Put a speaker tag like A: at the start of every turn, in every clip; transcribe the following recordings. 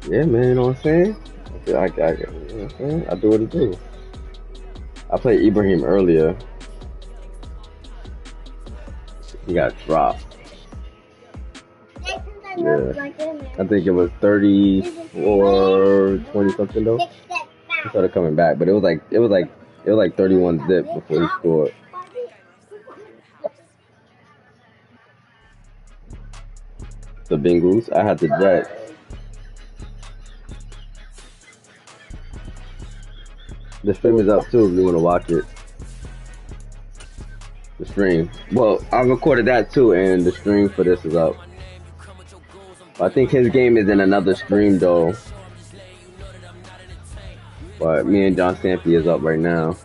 A: Yeah, man, you know what I'm saying? You know what I'm saying? I do what it do. I played Ibrahim earlier. He got dropped. Yeah. I think it was 34, 20 something though. He started coming back, but it was like 31 zip before he scored. The Bengals. I had the Jets. The stream is up too if you want to watch it. The stream. Well, I recorded that too, and the stream for this is up. I think his game is in another stream though. But me and John Stampy is up right now.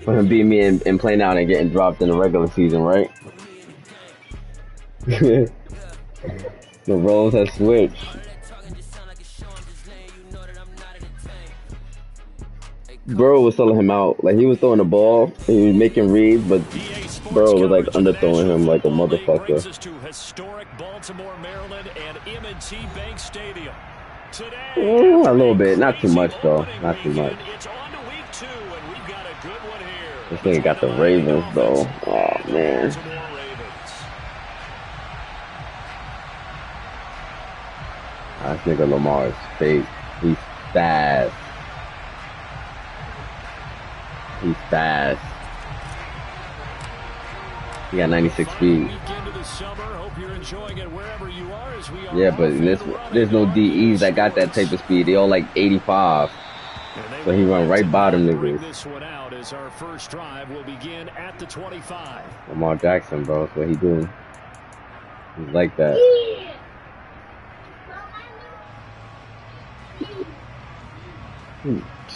A: For him beating me and playing out and getting dropped in the regular season, right? The roles have switched. Burrow was selling him out. Like, he was throwing the ball, he was making reads, but Burrow was like underthrowing him like a motherfucker. A little bit, not too much though, not too much. This nigga got the Ravens though. Oh man. This nigga Lamar is fake. He's fast. He's fast. He got 96 speed. Yeah, but there's no DEs that got that type of speed. They all like 85. So he run right by them niggas.
B: Our first drive will begin at the 25.
A: Lamar Jackson, bro. That's what he doing. He's like that.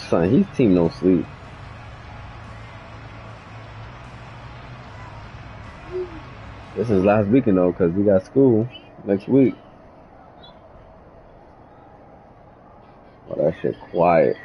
A: Son, his team no sleep. This is last weekend though, cause we got school next week. Oh, that shit quiet.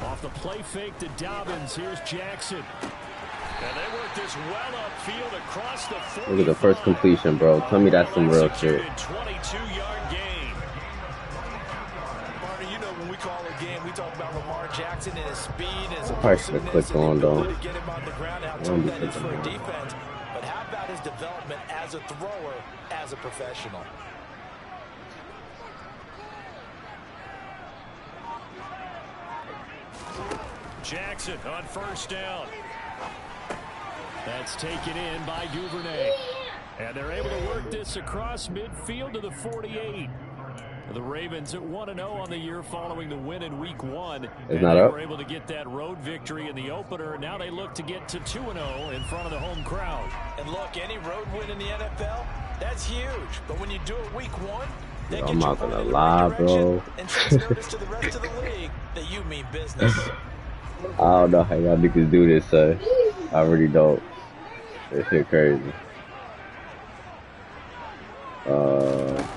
B: Off the play fake to Dobbins. Here's Jackson. And they work this well upfield across the 45.
A: Look at the first completion, bro. Tell me that's some real shit.
B: 22-yard gain.
C: Marty, you know when we call a game, we talk about Lamar Jackson and his speed and his
A: probably should have clicked on though.
C: to get him on the ground, how tough that is for a defense. But how about his development as a thrower, as a professional?
B: Jackson on first down. That's taken in by Duvernay. And they're able to work this across midfield to the 48. The Ravens at 1-0 on the year following the win in Week 1.
A: It's
B: and
A: not
B: they
A: up.
B: were able to get that road victory in the opener. Now they look to get to 2-0 in front of the home crowd.
C: And look, any road win in the NFL, that's huge. But when you do it Week 1,
A: Yo, I'm not gonna lie, bro.
C: and sends notice to the rest of the league that you mean business.
A: I don't know how y'all niggas do this, son. I really don't. This shit crazy.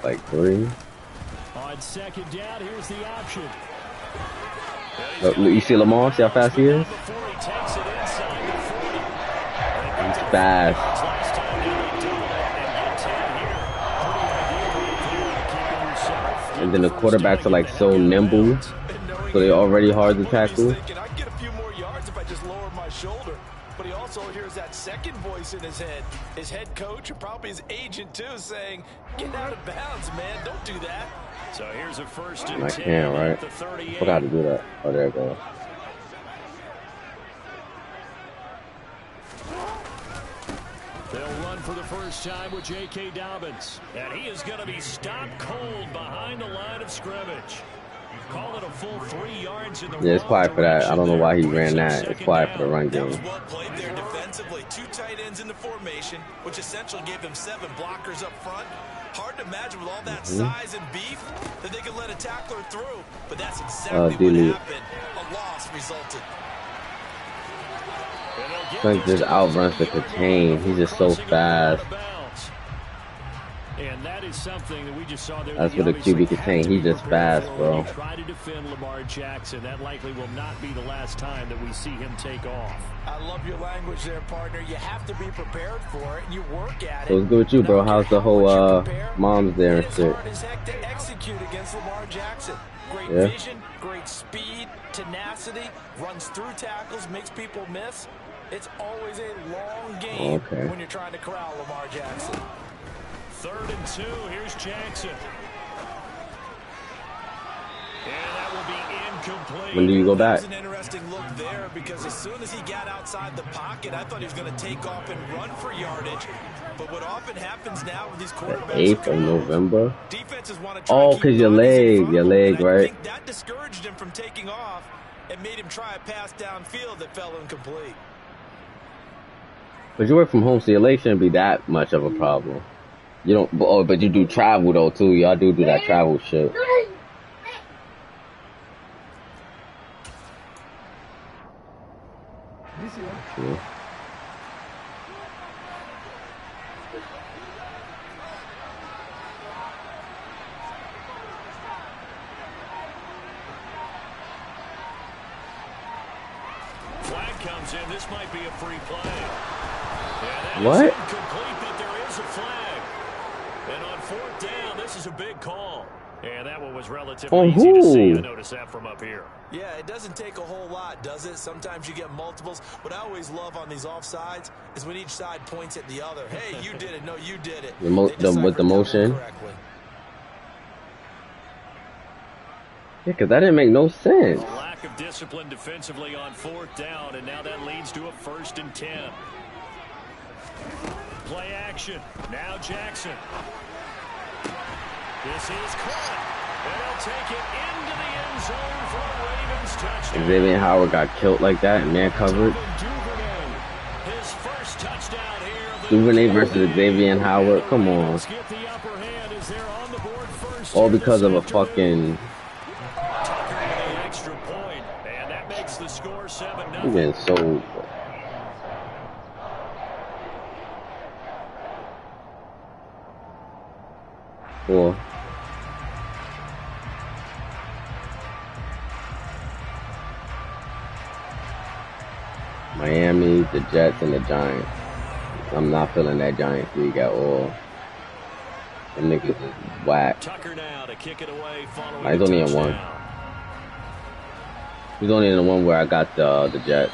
A: Like 3.
B: On second down, here's the option.
A: Look, you see Lamar? See how fast he is? He's fast. And then the quarterbacks are like so nimble, so they're already hard to tackle.
C: I get a few more yards if I just lower my shoulder. But he also hears that second voice in his head. His head coach, or probably his agent too, saying, "Get out of bounds, man. Don't do that."
B: So here's a first and
A: I
B: 10
A: can't, right?
B: at the 38.
A: Forgot to do that. Oh, there it goes.
B: They'll run for the first time with J.K. Dobbins. And he is going to be stopped cold behind the line of scrimmage. Call it a full 3 yards in the
A: Yeah, it's quiet for that. I don't know why he ran that. It's quiet for the run
C: That was
A: game.
C: well played there defensively. 2 tight ends in the formation, which essentially gave them 7 blockers up front. Hard to imagine with all that size and beef that they could let a tackler through. But that's exactly what happened. A loss resulted.
A: Frank just outruns the contain. He's just so fast.
B: And that is something that we just saw there.
A: That's what a QB can tank. He's just fast, bro.
B: Try to defend Lamar Jackson. That likely will not be the last time that we see him take off.
C: I love your language there, partner. You have to be prepared for it, and you work at it.
A: What's good with you, bro? How's the whole mom's there and shit?
C: It's hard as heck to execute against Lamar Jackson. Great vision, great speed, tenacity, runs through tackles, makes people miss. It's always a long game when you're trying to corral Lamar Jackson.
B: 3rd and 2. Here's Jackson. And that will be incomplete.
A: When do you go back?
C: That was an interesting look there because as soon as he got outside the pocket, I thought he was going to take off and run for yardage. But what often happens now with these quarterbacks...
A: The 8th of November?
C: Defenses want to try
A: because your leg, right?
C: I think that discouraged him from taking off and made him try a pass downfield that fell incomplete.
A: But you work from home, so your leg shouldn't be that much of a problem. You don't, but you do travel though too. Y'all do that travel shit. Sure.
B: Flag comes in. This might be a free play.
A: What?
B: Incomplete, but there is a flag. And on 4th down, this is a big call. And that one was relatively easy to see. I noticed that from up here.
C: Yeah, it doesn't take a whole lot, does it? Sometimes you get multiples. What I always love on these offsides is when each side points at the other. Hey, you did it. No, you did it.
A: With the motion. Yeah, because that didn't make no sense.
B: A lack of discipline defensively on 4th down, and now that leads to a 1st and 10. Play action. Now Jackson. This is caught. And he'll take it into the end zone for a Ravens touchdown.
A: Xavier Howard got killed like that, man covered.
B: His first touchdown here.
A: Duvernay versus Xavier Howard. Come on. All because of a fucking...
B: Extra point, and that makes the score 7-0.
A: He's getting sold. Cool. Miami, the Jets, and the Giants. I'm not feeling that Giants league at all. Them niggas is whack.
B: Tucker now to kick it away.
A: He's only in one. He's only in the one where I got the Jets.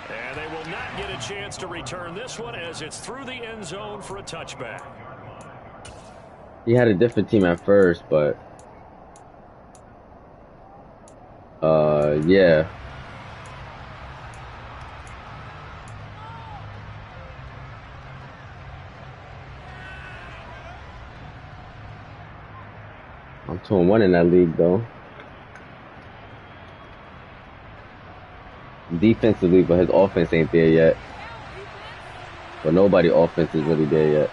B: And they will not get a chance to return this one as it's through the end zone for a touchback.
A: He had a different team at first, but yeah. I'm 2-1 in that league though. Defensively, but his offense ain't there yet. But nobody offense is really there yet.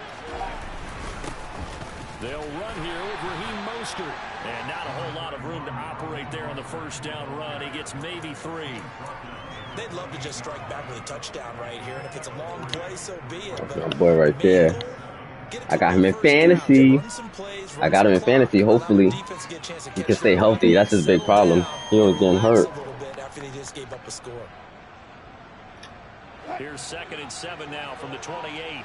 B: They'll run here with Raheem Mostert. And not a whole lot of room to operate there on the 1st down run. He gets maybe 3.
C: They'd love to just strike back with a touchdown right here. And if it's a long play, so be it.
A: That's my boy right there. I got him in fantasy. I got him in fantasy. Hopefully, he can stay healthy. That's his big problem. He was getting hurt.
B: Here's 2nd and 7 now from the 28.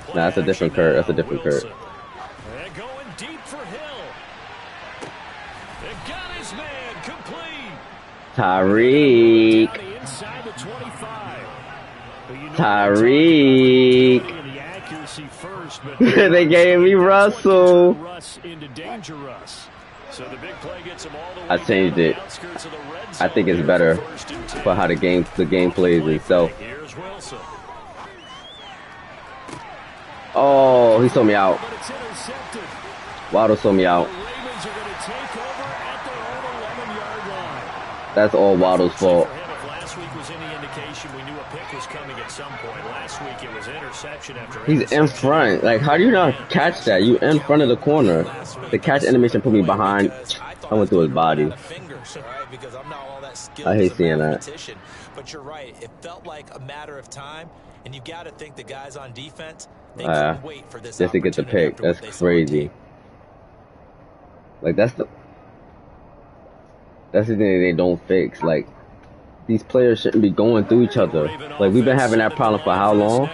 A: Nah, that's a different Kurt. That's a different Kurt.
B: They're going deep for Hill. They've got his man complete.
A: Tyreek.
B: Inside the 25.
A: Tyreek. They gave me Russell. I changed it. I think it's better for how the game plays itself. Oh, he sold me out. Waddle sold me out. That's all Waddle's fault. He's in front. Like, how do you not catch that? You in front of the corner. The catch animation put me behind. I went through his body. I hate seeing that.
C: But you're right. It felt like a matter of time. And you got to think the guys on defense, they couldn't wait for this
A: just to get the pick. That's crazy. Like, that's the thing they don't fix. Like, these players shouldn't be going through each other. Like, we've been having that problem for how long?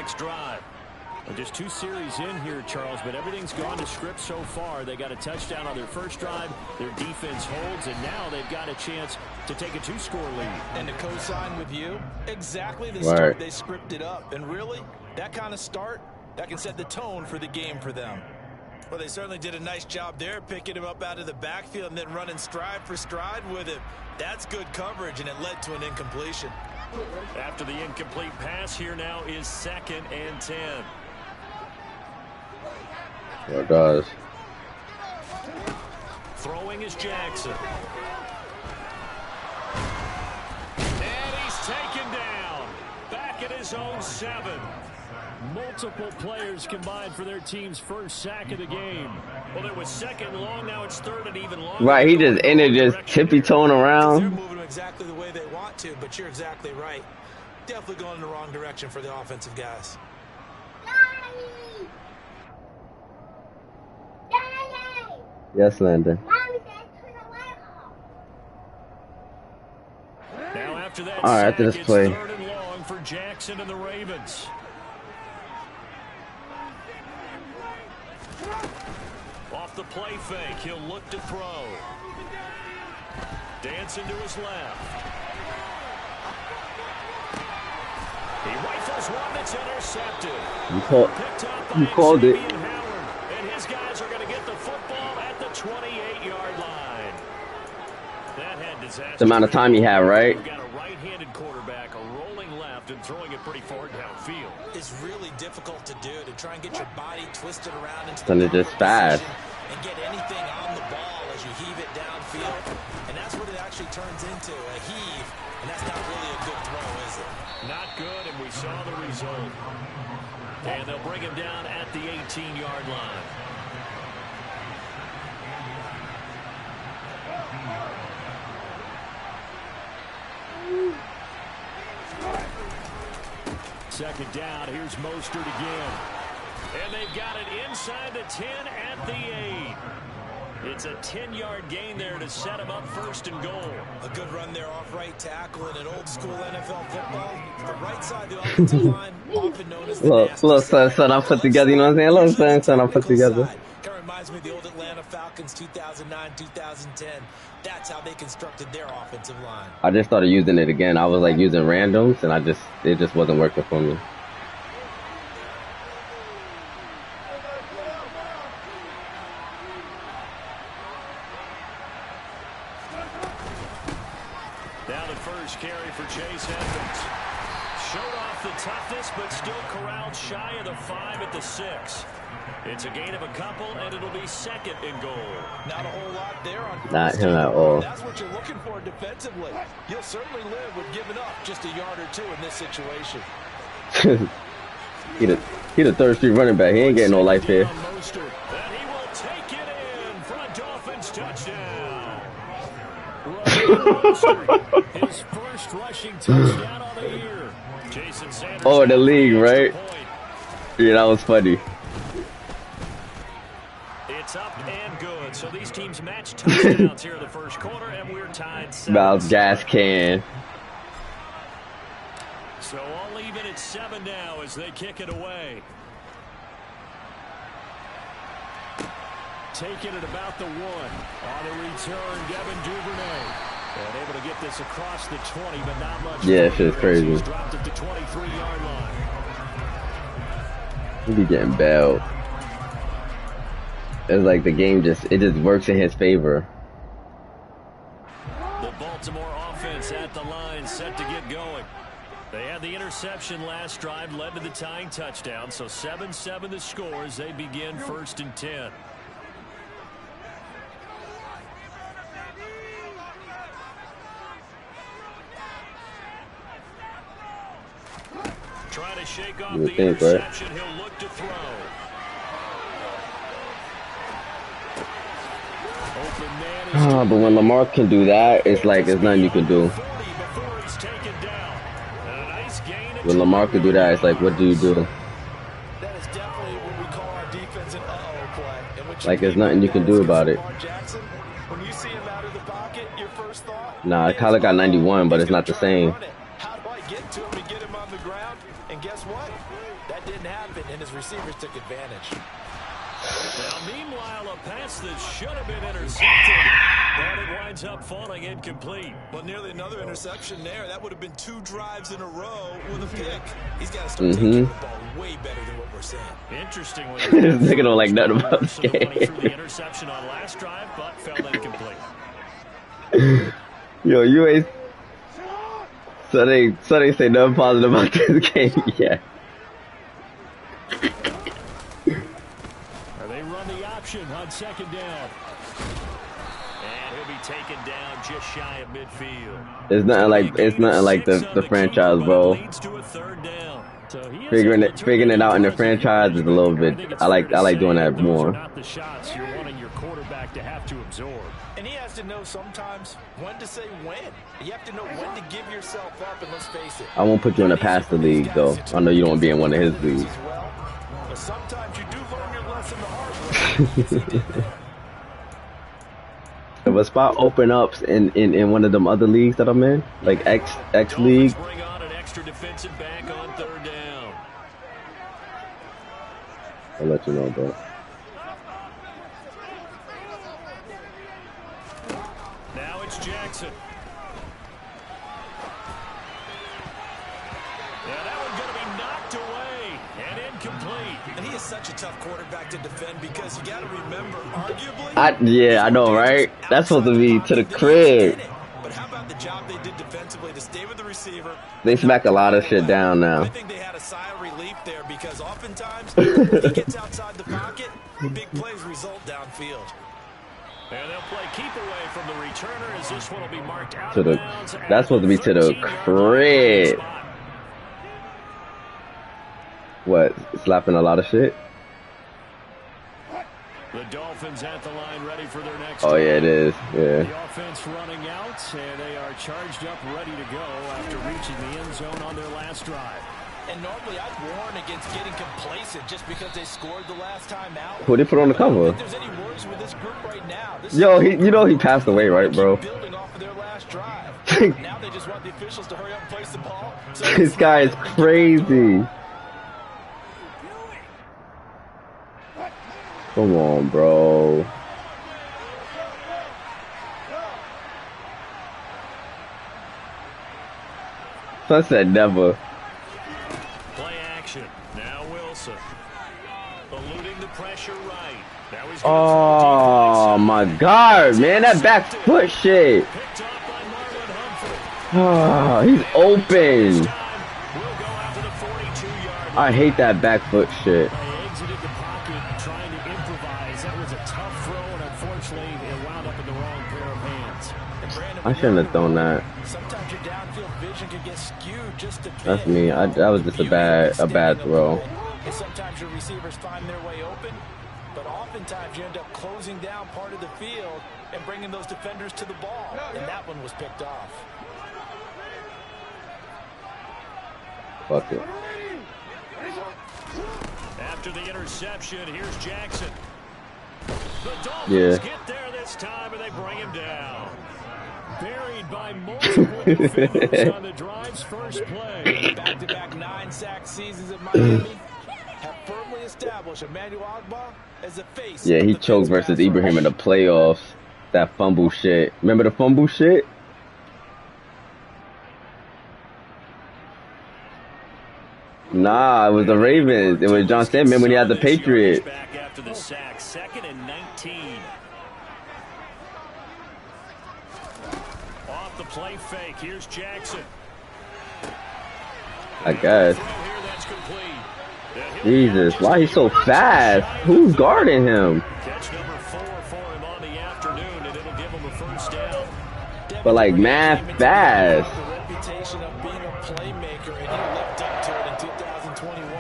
B: Well, just 2 series in here, Charles, but everything's gone to script so far. They got a touchdown on their first drive. Their defense holds, and now they've got a chance to take a 2-score lead.
C: And to co-sign with you, exactly the start they scripted up. And really, that kind of start, that can set the tone for the game for them. Well, they certainly did a nice job there, picking him up out of the backfield and then running stride for stride with him. That's good coverage, and it led to an incompletion.
B: After the incomplete pass, here now is 2nd and 10.
A: Oh, gosh.
B: Throwing is Jackson. And he's taken down. Back at his own 7. Multiple players combined for their team's first sack of the game. Well, it was 2nd long, now it's 3rd and even longer.
A: Right, he just ended just tippy-toeing around.
C: They're moving exactly the way they want to, but you're exactly right. Definitely going in the wrong direction for the offensive guys.
A: Yes, Landon.
B: Now after that,
A: all right, after this play.
B: 3rd and long for Jackson and the Ravens. Off the play fake, he'll look to throw. Dancing to his left. He rifles one that's intercepted.
A: You called it.
B: And his guys are going to get the football at the 28-yard line. That had disaster.
A: The amount of time he had, right?
B: We've got a right-handed quarterback, a rolling left, and throwing it pretty far downfield.
C: It's really difficult to do, to try and get your body twisted around into
A: the just fast
C: and get anything on the ball as you heave it downfield. And that's what it actually turns into, a heave. And that's not really a good throw, is it?
B: Not good, and we saw the result. And they'll bring him down at the 18-yard line. Second down, here's Mostert again. And they've got it inside the 10 at the 8. It's a 10-yard gain there to set him up 1st and goal.
C: A good run there off right tackle in an old-school NFL football. The right side of the offensive line, often known as the
A: look, son, I put together, you know what I'm saying? Look, son, I put together.
C: Kind of reminds me of the old Atlanta Falcons 2009, 2010. That's how they constructed their offensive line.
A: I just started using it again. I was like using randoms, and it just wasn't working for me.
B: Now the first carry for Chase Edmonds. Showed off the toughness, but still corralled shy of the 5 at the 6. It's a gain of a couple, and it'll be 2nd and goal.
C: Not a whole lot there on
A: not him at all.
C: That's what you're looking for defensively. You'll certainly live with giving up just a yard or 2 in this situation.
A: he the 3rd Street running back. He ain't getting no life here.
B: And he will take it in for a Dolphins touchdown. His first rushing touchdown of the year. Jason Sanders.
A: Oh, the league, right? Yeah, that was funny.
B: It's up and good. So these teams match touchdowns here in the first quarter, and we're tied 7.
A: About gas can.
B: So all even at 7 now as they kick it away. Taking it about the 1. On the return, Devin Duvernay. And able to get this across the 20, but not much.
A: Yeah, shit's crazy.
B: He's dropped at the 23-yard line.
A: He be getting bailed. It's like the game just works in his favor.
B: The Baltimore offense at the line, set to get going. They had the interception last drive, led to the tying touchdown. So 7-7 the score as they begin 1st and 10. Trying to shake off the interception. Right? He'll look to throw.
A: But when Lamar can do that, it's like there's nothing you can do.
B: Before he's taken down. And a nice gain
A: When Lamar could do that, it's like, what do you do?
C: That is definitely what we call our defense an uh-oh play.
A: Like, there's nothing you can do about it.
C: When you see him out of the pocket, your first thought?
A: Nah, Kyler got 91, but it's not the same.
C: How do I get to him and get him on the ground? And guess what? That didn't happen, and his receivers took advantage.
B: Now, meanwhile, a pass that should have been intercepted, but it winds up falling incomplete.
C: Well, nearly another interception there. That would have been 2 drives in a row with a pick. He's got to start taking the ball way better than what we're saying.
B: Interestingly,
A: this nigga don't like nothing about this game.
B: The interception on last drive, but fell incomplete.
A: Yo, you ain't. So they say nothing positive about this game yet.
B: They run the option on second down. And he'll be taken down just shy of midfield.
A: It's nothing like the franchise, bro. Figuring it out in the franchise is a little bit. I like doing that more.
B: Not the shots you're wanting your quarterback to have to absorb.
C: And he has to know sometimes when to say when. You have to know when to give yourself up, and let's face it.
A: I won't put you in a passer league though. I know you don't want to be in one of his leagues.
C: But sometimes you do learn your lesson the hard way.
A: If a spot open up in one of them other leagues that I'm in, like X league.
B: Bring on an extra defensive back on third down.
A: I'll let you know, bro.
B: Now it's Jackson. Yeah, that one's going to be knocked away and incomplete.
C: And he is such a tough quarterback to defend because you got to remember, arguably.
A: Yeah, I know, right? That's supposed to be to the crib.
C: But how about the job they did defensively to stay with the receiver?
A: They smack a lot of shit down now.
C: I think they had a sigh of relief there because oftentimes when he gets outside the pocket, big plays result downfield.
B: And they'll play keep away from the returner as this one will be marked out
A: To the,
B: of bounds.
A: that's supposed to be to the crib. What? Slapping a lot of shit?
B: The Dolphins at the line ready for their next
A: Oh, yeah, it is. Yeah.
B: The offense running out, and they are charged up, ready to go after reaching the end zone on their last drive.
C: And normally I'd warn against getting complacent just because they scored the last time out.
A: Who they put on the cover?
C: If there's any worries with this group right now,
A: Yo, he passed away, right, bro?
C: Building off of their last drive. Now they just want the officials to hurry up and place the ball. So
A: This guy is crazy. Come on, bro. Sunset never.
B: Play action. Now Wilson. Eluding the pressure right. Now he's
A: Oh my God, man, that back foot shit.
B: picked up by Marlon Humphrey.
A: Oh, he's open.
B: We'll go out to the 42-yard line.
A: I hate that back foot shit.
B: They exited the pocket trying to improvise. That was a tough throw, and unfortunately, it wound up in the wrong pair of hands.
A: I shouldn't have thrown that.
C: sometimes your downfield vision can get skewed just a bit.
A: That's me. That was just a bad throw.
C: And sometimes your receivers find their way open, but oftentimes you end up closing down part of the field and bringing those defenders to the ball, and that one was picked off.
A: Fuck it.
B: After the interception, here's Jackson. The Dolphins get there this time, and they bring him down. Buried by multiple defenders on the drive's first play.
C: Back-to-back 9-sack seasons at Miami have firmly established Emmanuel Ogbah as a face.
A: Yeah, he choked versus Ibrahim in the playoffs. That fumble shit. Remember the fumble shit? Nah, it was the Ravens. It was John Stedman when he had the Patriots.
B: Back after the sack, 2nd and 19. Off the play fake, here's Jackson.
A: I guess.
B: Throw here, that's complete.
A: Jesus, why he's so fast? Who's guarding him?
B: Catch number 4 for him on the afternoon, and it'll give him a first down.
A: But like mad fast.
C: The reputation of being a playmaker, and he lived up to it in 2021.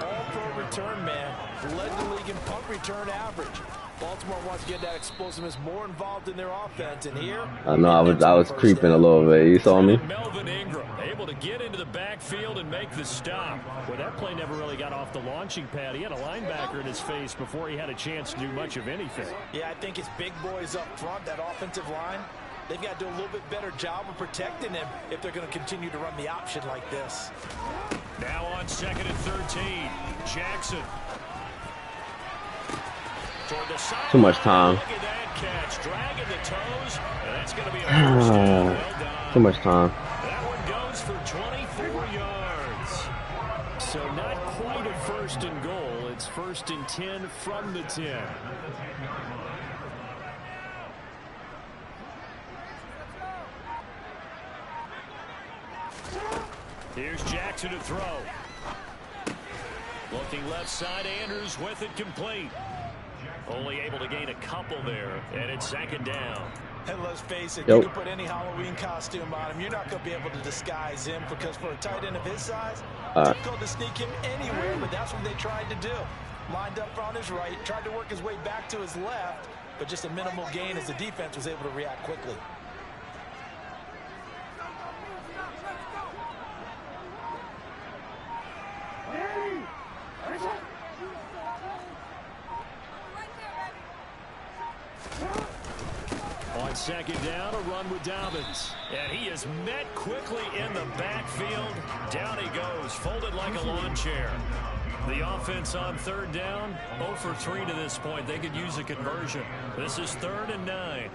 C: All-pro return man, led the league in punt return average. Baltimore wants to get that explosiveness more involved in their offense, and here
A: I know I was creeping a little bit. You saw me?
B: Melvin Ingram able to get into the backfield and make the stop. Well, that play never really got off the launching pad. He had a linebacker in his face before he had a chance to do much of anything.
C: Yeah, I think his big boys up front, that offensive line, they've got to do a little bit better job of protecting him if they're going to continue to run the option like this.
B: Now on 2nd and 13, Jackson.
A: Too much time.
B: Look at that catch, dragging the toes. That's going to be a first down. Well done.
A: Too much time.
B: That one goes for 24 yards. So not quite a 1st and goal. It's 1st and 10 from the 10. Here's Jackson to throw. Looking left side, Andrews with it complete. Only able to gain a couple there, and it's 2nd down.
C: And let's face it, you can put any Halloween costume on him. You're not going to be able to disguise him because for a tight end of his size, it's difficult to sneak him anywhere, but that's what they tried to do. Lined up on his right, tried to work his way back to his left, but just a minimal gain as the defense was able to react quickly.
B: On 2nd down, a run with Dobbins. And he is met quickly in the backfield. Down he goes, folded like a lawn chair. The offense on 3rd down, 0 for 3 to this point. They could use a conversion. This is 3rd and 9.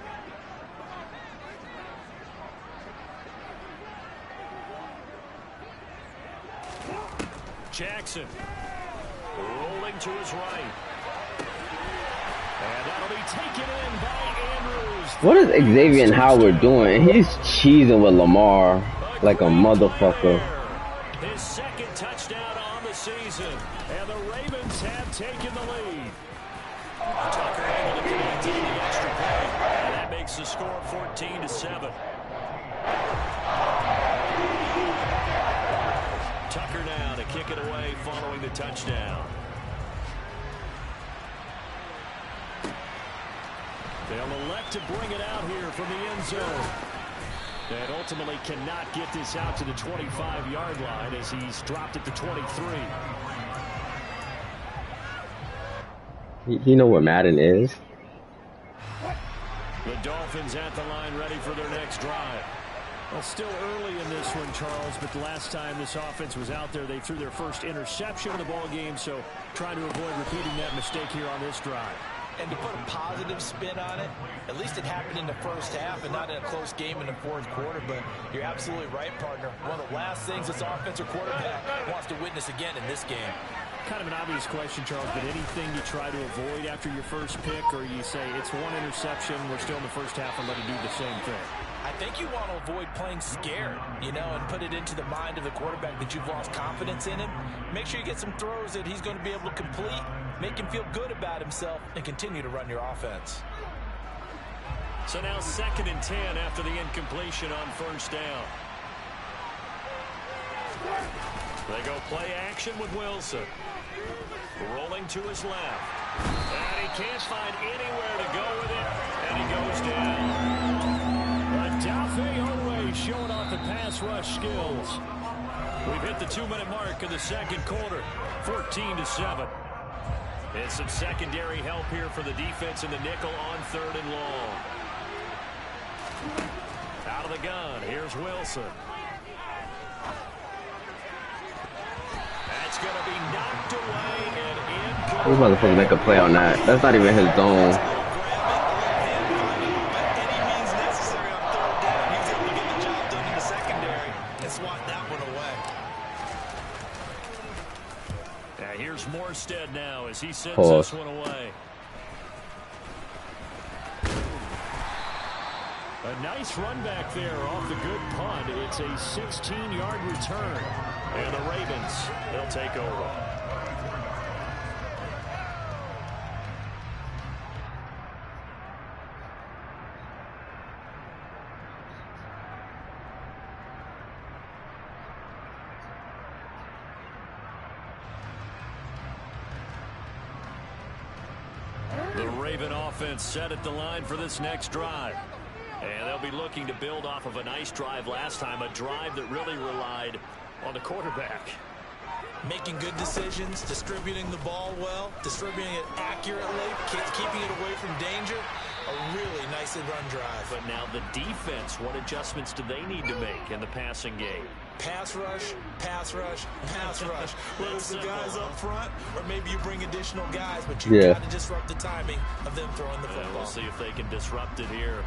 B: Jackson rolling to his right. And that'll be taken in by Andrews.
A: What is Xavier Howard doing? He's cheesing with Lamar like a motherfucker.
B: His 2nd touchdown on the season. And the Ravens have taken the lead. Tucker able to connect on the extra point. And that makes the score 14-7. Tucker now to kick it away following the touchdown. They'll elect to bring it out here from the end zone. And ultimately cannot get this out to the 25-yard line as he's dropped at the 23.
A: You know what Madden is?
B: The Dolphins at the line ready for their next drive. Well, still early in this one, Charles, but the last time this offense was out there, they threw their first interception of the ball game, so trying to avoid repeating that mistake here on this drive.
C: And to put a positive spin on it, at least it happened in the 1st half and not in a close game in the 4th quarter. But you're absolutely right, partner. One of the last things this offensive quarterback wants to witness again in this game.
B: Kind of an obvious question, Charles, but anything you try to avoid after your first pick, or you say it's one interception, we're still in the 1st half, and let it do the same thing?
C: I think you want to avoid playing scared, you know, and put it into the mind of the quarterback that you've lost confidence in him. Make sure you get some throws that he's going to be able to complete, make him feel good about himself, and continue to run your offense.
B: So now 2nd and 10 after the incompletion on 1st down. They go play action with Wilson. Rolling to his left. And he can't find anywhere to go with it, and he goes down. Dafe showing off the pass rush skills. We've hit the 2-minute mark in the 2nd quarter, 14-7. And some secondary help here for the defense in the nickel on 3rd and long. Out of the gun, here's Wilson. That's going to be knocked away and in.
A: He's about to make a play on that. That's not even his zone.
B: Morstead now as he sends this one away. A nice run back there off the good punt. It's a 16-yard return. And the Ravens, they'll take over. The Raven offense set at the line for this next drive. And they'll be looking to build off of a nice drive last time, a drive that really relied on the quarterback.
C: Making good decisions, distributing the ball well, distributing it accurately, keeping it away from danger. A really nicely run drive.
B: But now the defense, what adjustments do they need to make in the passing game?
C: Pass rush, pass rush, pass rush. Whether it's the guys up front or maybe you bring additional guys, but you've got to disrupt the timing of them throwing the football.
B: We'll see if they can disrupt it here.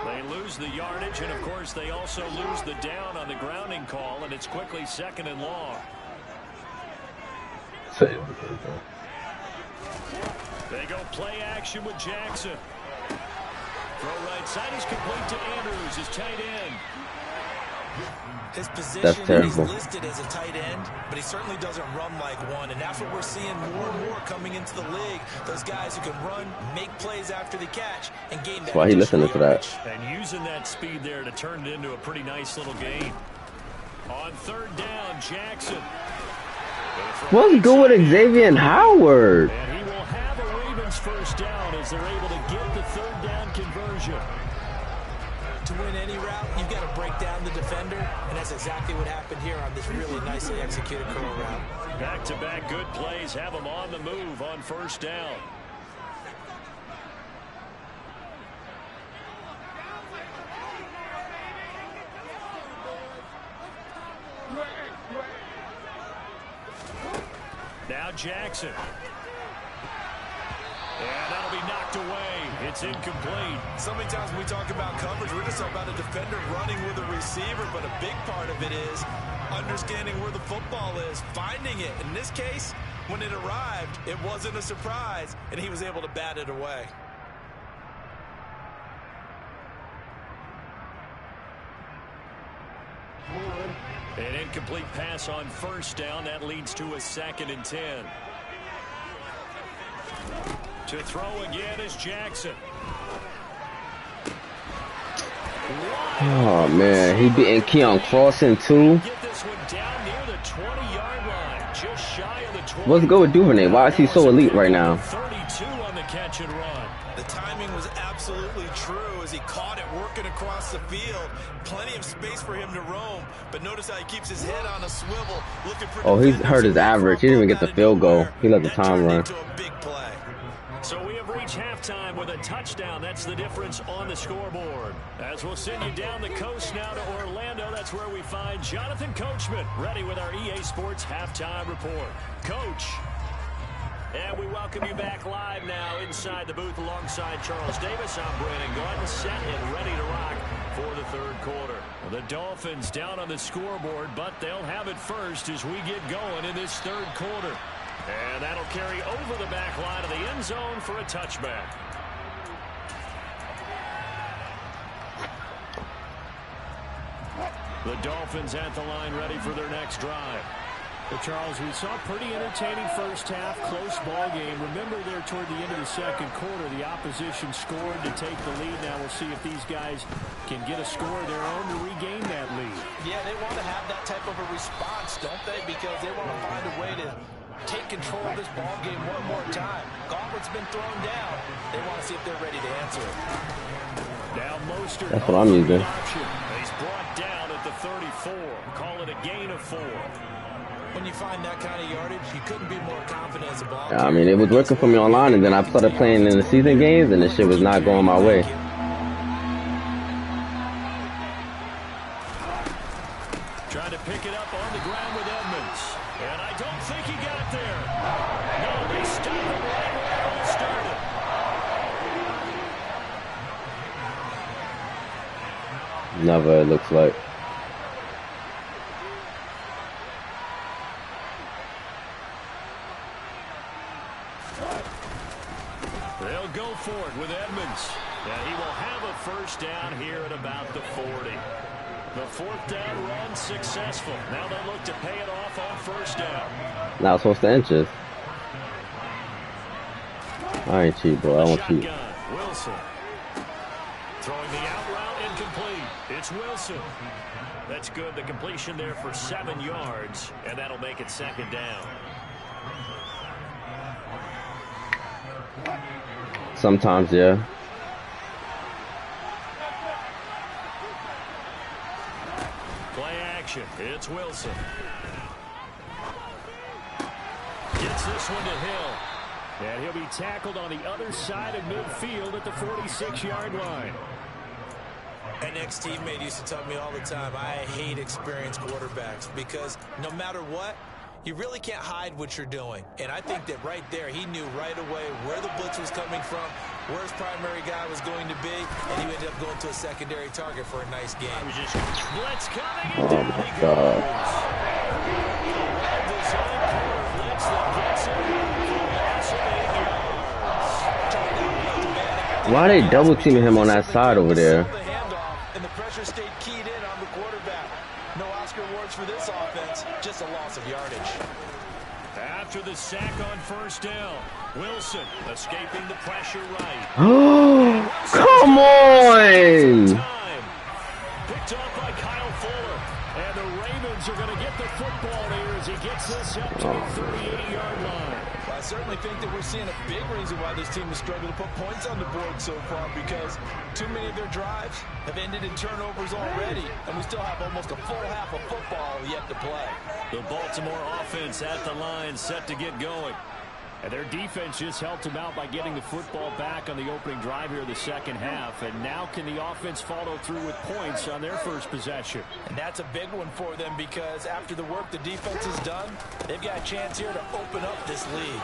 B: They lose the yardage, and of course they also lose the down on the grounding call, and it's quickly 2nd and long. They go play action with Jackson. Throw right side, he's complete to Andrews, his tight end.
C: His position, he's listed as a tight end, but he certainly doesn't run like one, and that's what we're seeing more and more coming into the league. Those guys who can run, make plays after the catch, and gain that.
A: That's why he listening to that.
B: And using that speed there to turn it into a pretty nice little game. On 3rd down, Jackson.
A: What's good with Xavier and Howard?
B: And he will have a Ravens 1st down as they're able to get the 3rd down conversion.
C: To win any route, you've got to break down the defender, and that's exactly what happened here on this really nicely executed curl route.
B: Back-to-back good plays have them on the move on 1st down. Now Jackson. And that'll be knocked away. It's incomplete.
C: So many times when we talk about coverage, we're just talking about a defender running with a receiver, but a big part of it is understanding where the football is, finding it. In this case, when it arrived, it wasn't a surprise, and he was able to bat it away.
B: An incomplete pass on 1st down. That leads to a 2nd and 10. To throw again is Jackson.
A: Oh, man. He beating Keon Crossing, too.
B: Get this one down near the 20-yard line. Just shy of the 20.
A: What's good with Duvernay? Why is he so elite right now?
B: 32 on the catch and run.
C: The timing was absolutely true as he caught it working across the field. Plenty of space for him to roam, but notice how he keeps his head on a swivel looking for.
A: Oh, he's hurt his average. He didn't even get the field goal. He let the time run.
B: So we have reached halftime with a touchdown. That's the difference on the scoreboard. As we'll send you down the coast now to Orlando, that's where we find Jonathan Coachman ready with our EA Sports halftime report. Coach. And we welcome you back live now inside the booth alongside Charles Davis. I'm Brandon Gordon, set and ready to rock for the 3rd quarter. The Dolphins down on the scoreboard, but they'll have it first as we get going in this 3rd quarter. And that'll carry over the back line of the end zone for a touchback. The Dolphins at the line ready for their next drive. Well, Charles, we saw a pretty entertaining 1st half, close ball game. Remember there toward the end of the 2nd quarter, the opposition scored to take the lead. Now we'll see if these guys can get a score of their own to regain that lead.
C: Yeah, they want to have that type of a response, don't they? Because they want to find a way to take control of this ball game one more time. Gauntlet's been thrown down. They want to see if they're ready to answer it.
B: Now Mostert.
A: That's what I'm using.
B: He's brought down at the 34. Call it a gain of 4.
C: When you find that kind of yardage, you couldn't be more confident as a ball.
A: Yeah, I mean, it was working for me online, and then I started playing in the season games, and the shit was not going my way.
B: Trying to pick it up on the ground with Edmonds. And I don't think he got there. No, they stopped him right where he started.
A: Never, it looks like.
B: They'll go for it with Edmonds. And he will have a 1st down here at about the 40. The 4th down run successful. Now they look to pay it off on 1st down.
A: Now it's supposed to inches. I ain't cheap, bro. I won't cheat.
B: Wilson. Throwing the out route incomplete. It's It's Wilson. That's good. The completion there for 7 yards, and that'll make it 2nd down.
A: Sometimes, yeah.
B: Play action. It's Wilson. Gets this one to Hill. And he'll be tackled on the other side of midfield at the 46-yard line.
C: An ex-teammate used to tell me all the time, I hate experienced quarterbacks because no matter what, you really can't hide what you're doing. And I think that right there, he knew right away where the blitz was coming from, where his primary guy was going to be, and he ended up going to a secondary target for a nice game.
B: Blitz coming, and down he goes.
A: Why are they double teaming him on that side over there?
C: And the pressure stayed keyed in on the quarterback. No Oscar awards for this offense, just a loss of yardage.
B: After the sack on 1st down, Wilson escaping the pressure right.
A: Oh, come on!
B: Picked off by Kyle Fuller. And the Ravens are going to get the football here as he gets this up to the 38-yard line.
C: Well, I certainly think that we're seeing a big reason why this team has struggled to put points on the board so far, because too many of their drives have ended in turnovers already, and we still have almost a full half of football yet to play.
B: The Baltimore offense at the line, set to get going. And their defense just helped them out by getting the football back on the opening drive here in the 2nd half. And now can the offense follow through with points on their first possession?
C: And that's a big one for them, because after the work the defense has done, they've got a chance here to open up this lead.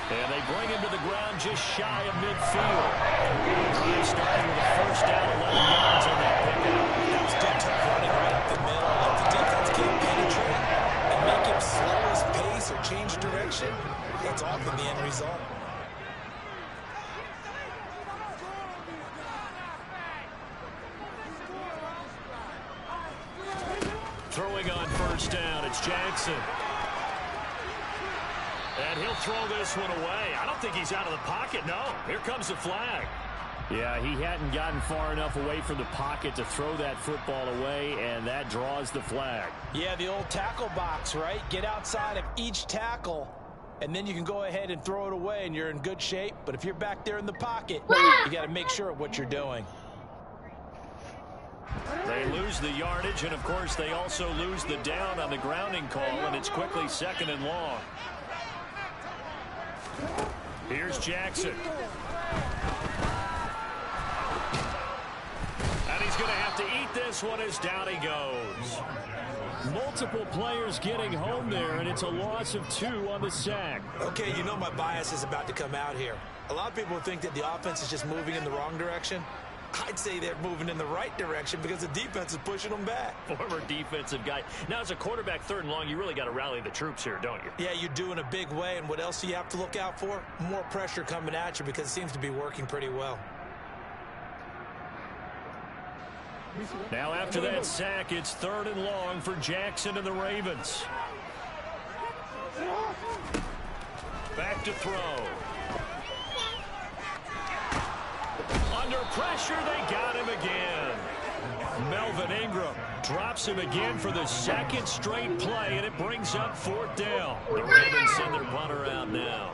B: And they bring him to the ground just shy of midfield. Drive starting with a 1st down, 11 yards on that pickup.
C: That was good tough running right up the middle. If the defense can't penetrate and make him slow his pace or change direction, that's often the end result.
B: Throwing on 1st down, it's Jackson. And he'll throw this one away. I don't think he's out of the pocket. No, here comes the flag. Yeah, he hadn't gotten far enough away from the pocket to throw that football away, and that draws the flag.
C: Yeah, the old tackle box, right? Get outside of each tackle, and then you can go ahead and throw it away, and you're in good shape. But if you're back there in the pocket, you got to make sure of what you're doing.
B: They lose the yardage, and, of course, they also lose the down on the grounding call, and it's quickly 2nd and long. Here's Jackson. And he's going to have to eat this one as down he goes. Multiple players getting home there, and it's a loss of 2 on the sack.
C: Okay, you know my bias is about to come out here. A lot of people think that the offense is just moving in the wrong direction. I'd say they're moving in the right direction because the defense is pushing them back.
B: Former defensive guy. Now, as a quarterback, 3rd and long, you really got to rally the troops here, don't you?
C: Yeah, you do in a big way. And what else do you have to look out for? More pressure coming at you, because it seems to be working pretty well.
B: Now, after that sack, it's 3rd and long for Jackson and the Ravens. Back to throw. Under pressure, they got him again. Melvin Ingram drops him again for the 2nd straight play, and it brings up 4th down. The Ravens send their punter out now.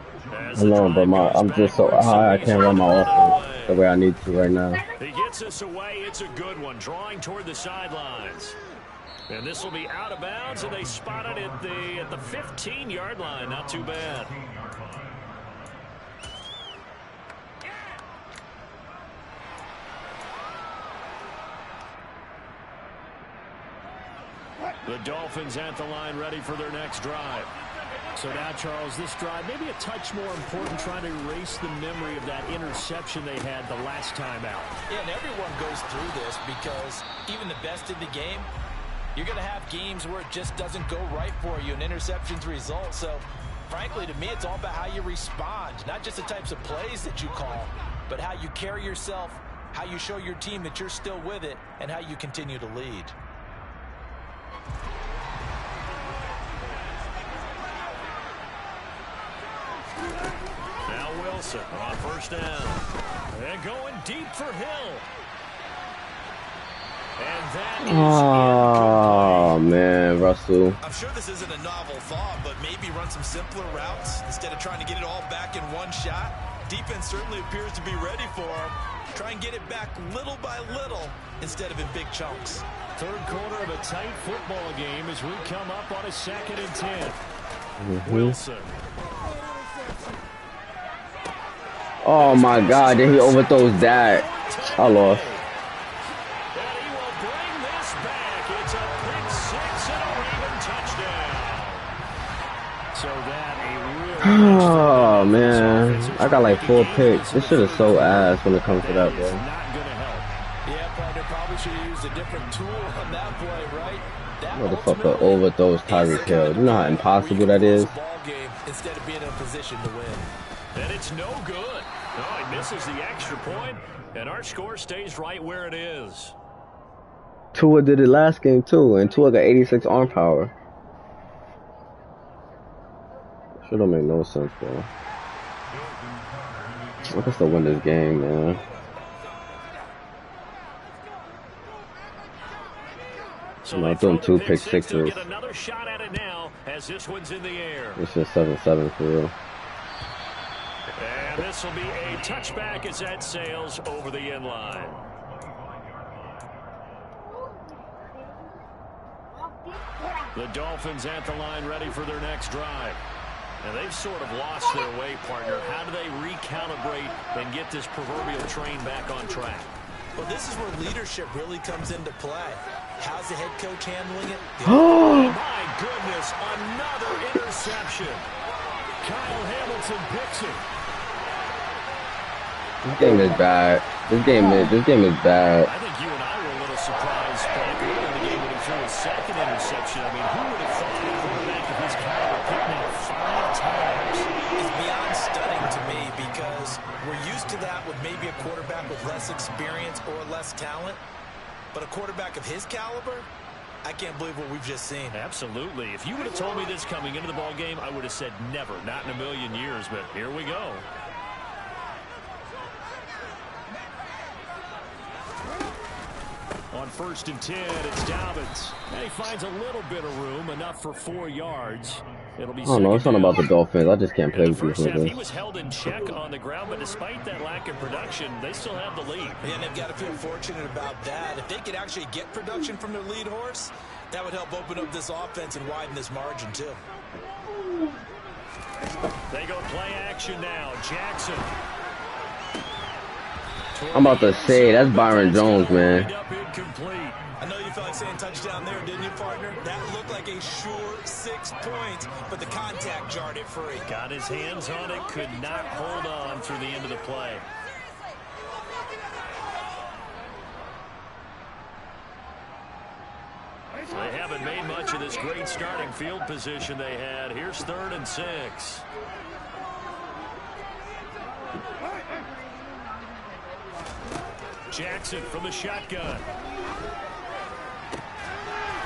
A: Alone, but I'm just so high I can't run my offense the way I need to right now.
B: He gets us away. It's a good one, drawing toward the sidelines. And this will be out of bounds, and they spot it at the 15-yard line. Not too bad. The Dolphins at the line, ready for their next drive. So now, Charles, this drive maybe a touch more important, trying to erase the memory of that interception they had the last time out.
C: Yeah, and everyone goes through this, because even the best in the game, you're going to have games where it just doesn't go right for you, and interceptions result. So, frankly, to me, it's all about how you respond, not just the types of plays that you call, but how you carry yourself, how you show your team that you're still with it, and how you continue to lead.
B: Now Wilson on 1st down. And going deep for Hill.
A: Oh, man, Russell.
C: I'm sure this isn't a novel thought, but maybe run some simpler routes instead of trying to get it all back in one shot. Defense certainly appears to be ready for him. Try and get it back little by little instead of in big chunks.
B: Third quarter of a tight football game as we come up on a 2nd and 10. Wilson.
A: Oh, my God. Then he overthrows that. I lost. Oh, man. I got like 4 picks. This shit is so ass when it comes to that, bro.
C: Yeah, partner, probably should have used a different tool on that play, right?
A: Motherfucker overthrows Tyreek Hill. You know how impossible that is?
C: Instead of being in a position to win.
B: And it's no good. Oh, he misses the extra point, and our score stays right where it is.
A: Tua did it last game, too, and Tua got 86 arm power. Sure don't make no sense, bro. I can still win this game, man. So I threw him 2 pick sixes.
B: Get another shot at it now as this one's in the air.
A: It's just 7-7 for real.
B: And this will be a touchback as that sails over the end line. The Dolphins at the line ready for their next drive. And they've sort of lost their way, partner. How do they recalibrate and get this proverbial train back on track?
C: Well, this is where leadership really comes into play. How's the head coach handling it?
B: Oh, my goodness, another interception. Kyle Hamilton picks it.
A: This game is bad. This game is bad.
B: I think you and I were a little surprised back early in the game when he threw his 2nd interception. I mean, who would have thought a quarterback of his caliber picking it 5 times?
C: It's beyond stunning to me because we're used to that with maybe a quarterback with less experience or less talent. But a quarterback of his caliber, I can't believe what we've just seen.
B: Absolutely. If you would have told me this coming into the ball game, I would have said never, not in a million years. But here we go. On 1st and 10, it's Dobbins. And he finds a little bit of room, enough for 4 yards. It'll be.
A: I don't know. It's not about the Dolphins. I just can't play with these niggas.
B: He was held in check on the ground, but despite that lack of production, they still have the lead.
C: And they've got to feel fortunate about that. If they could actually get production from their lead horse, that would help open up this offense and widen this margin, too.
B: They go play action now. Jackson.
A: I'm about to say, that's Byron Jones, man.
C: I know you felt like saying touchdown there, didn't you, partner? That looked like a sure 6 points, but the contact jarred it free.
B: Got his hands on it, could not hold on through the end of the play. They haven't made much of this great starting field position they had. Here's 3rd and 6. Jackson from the shotgun.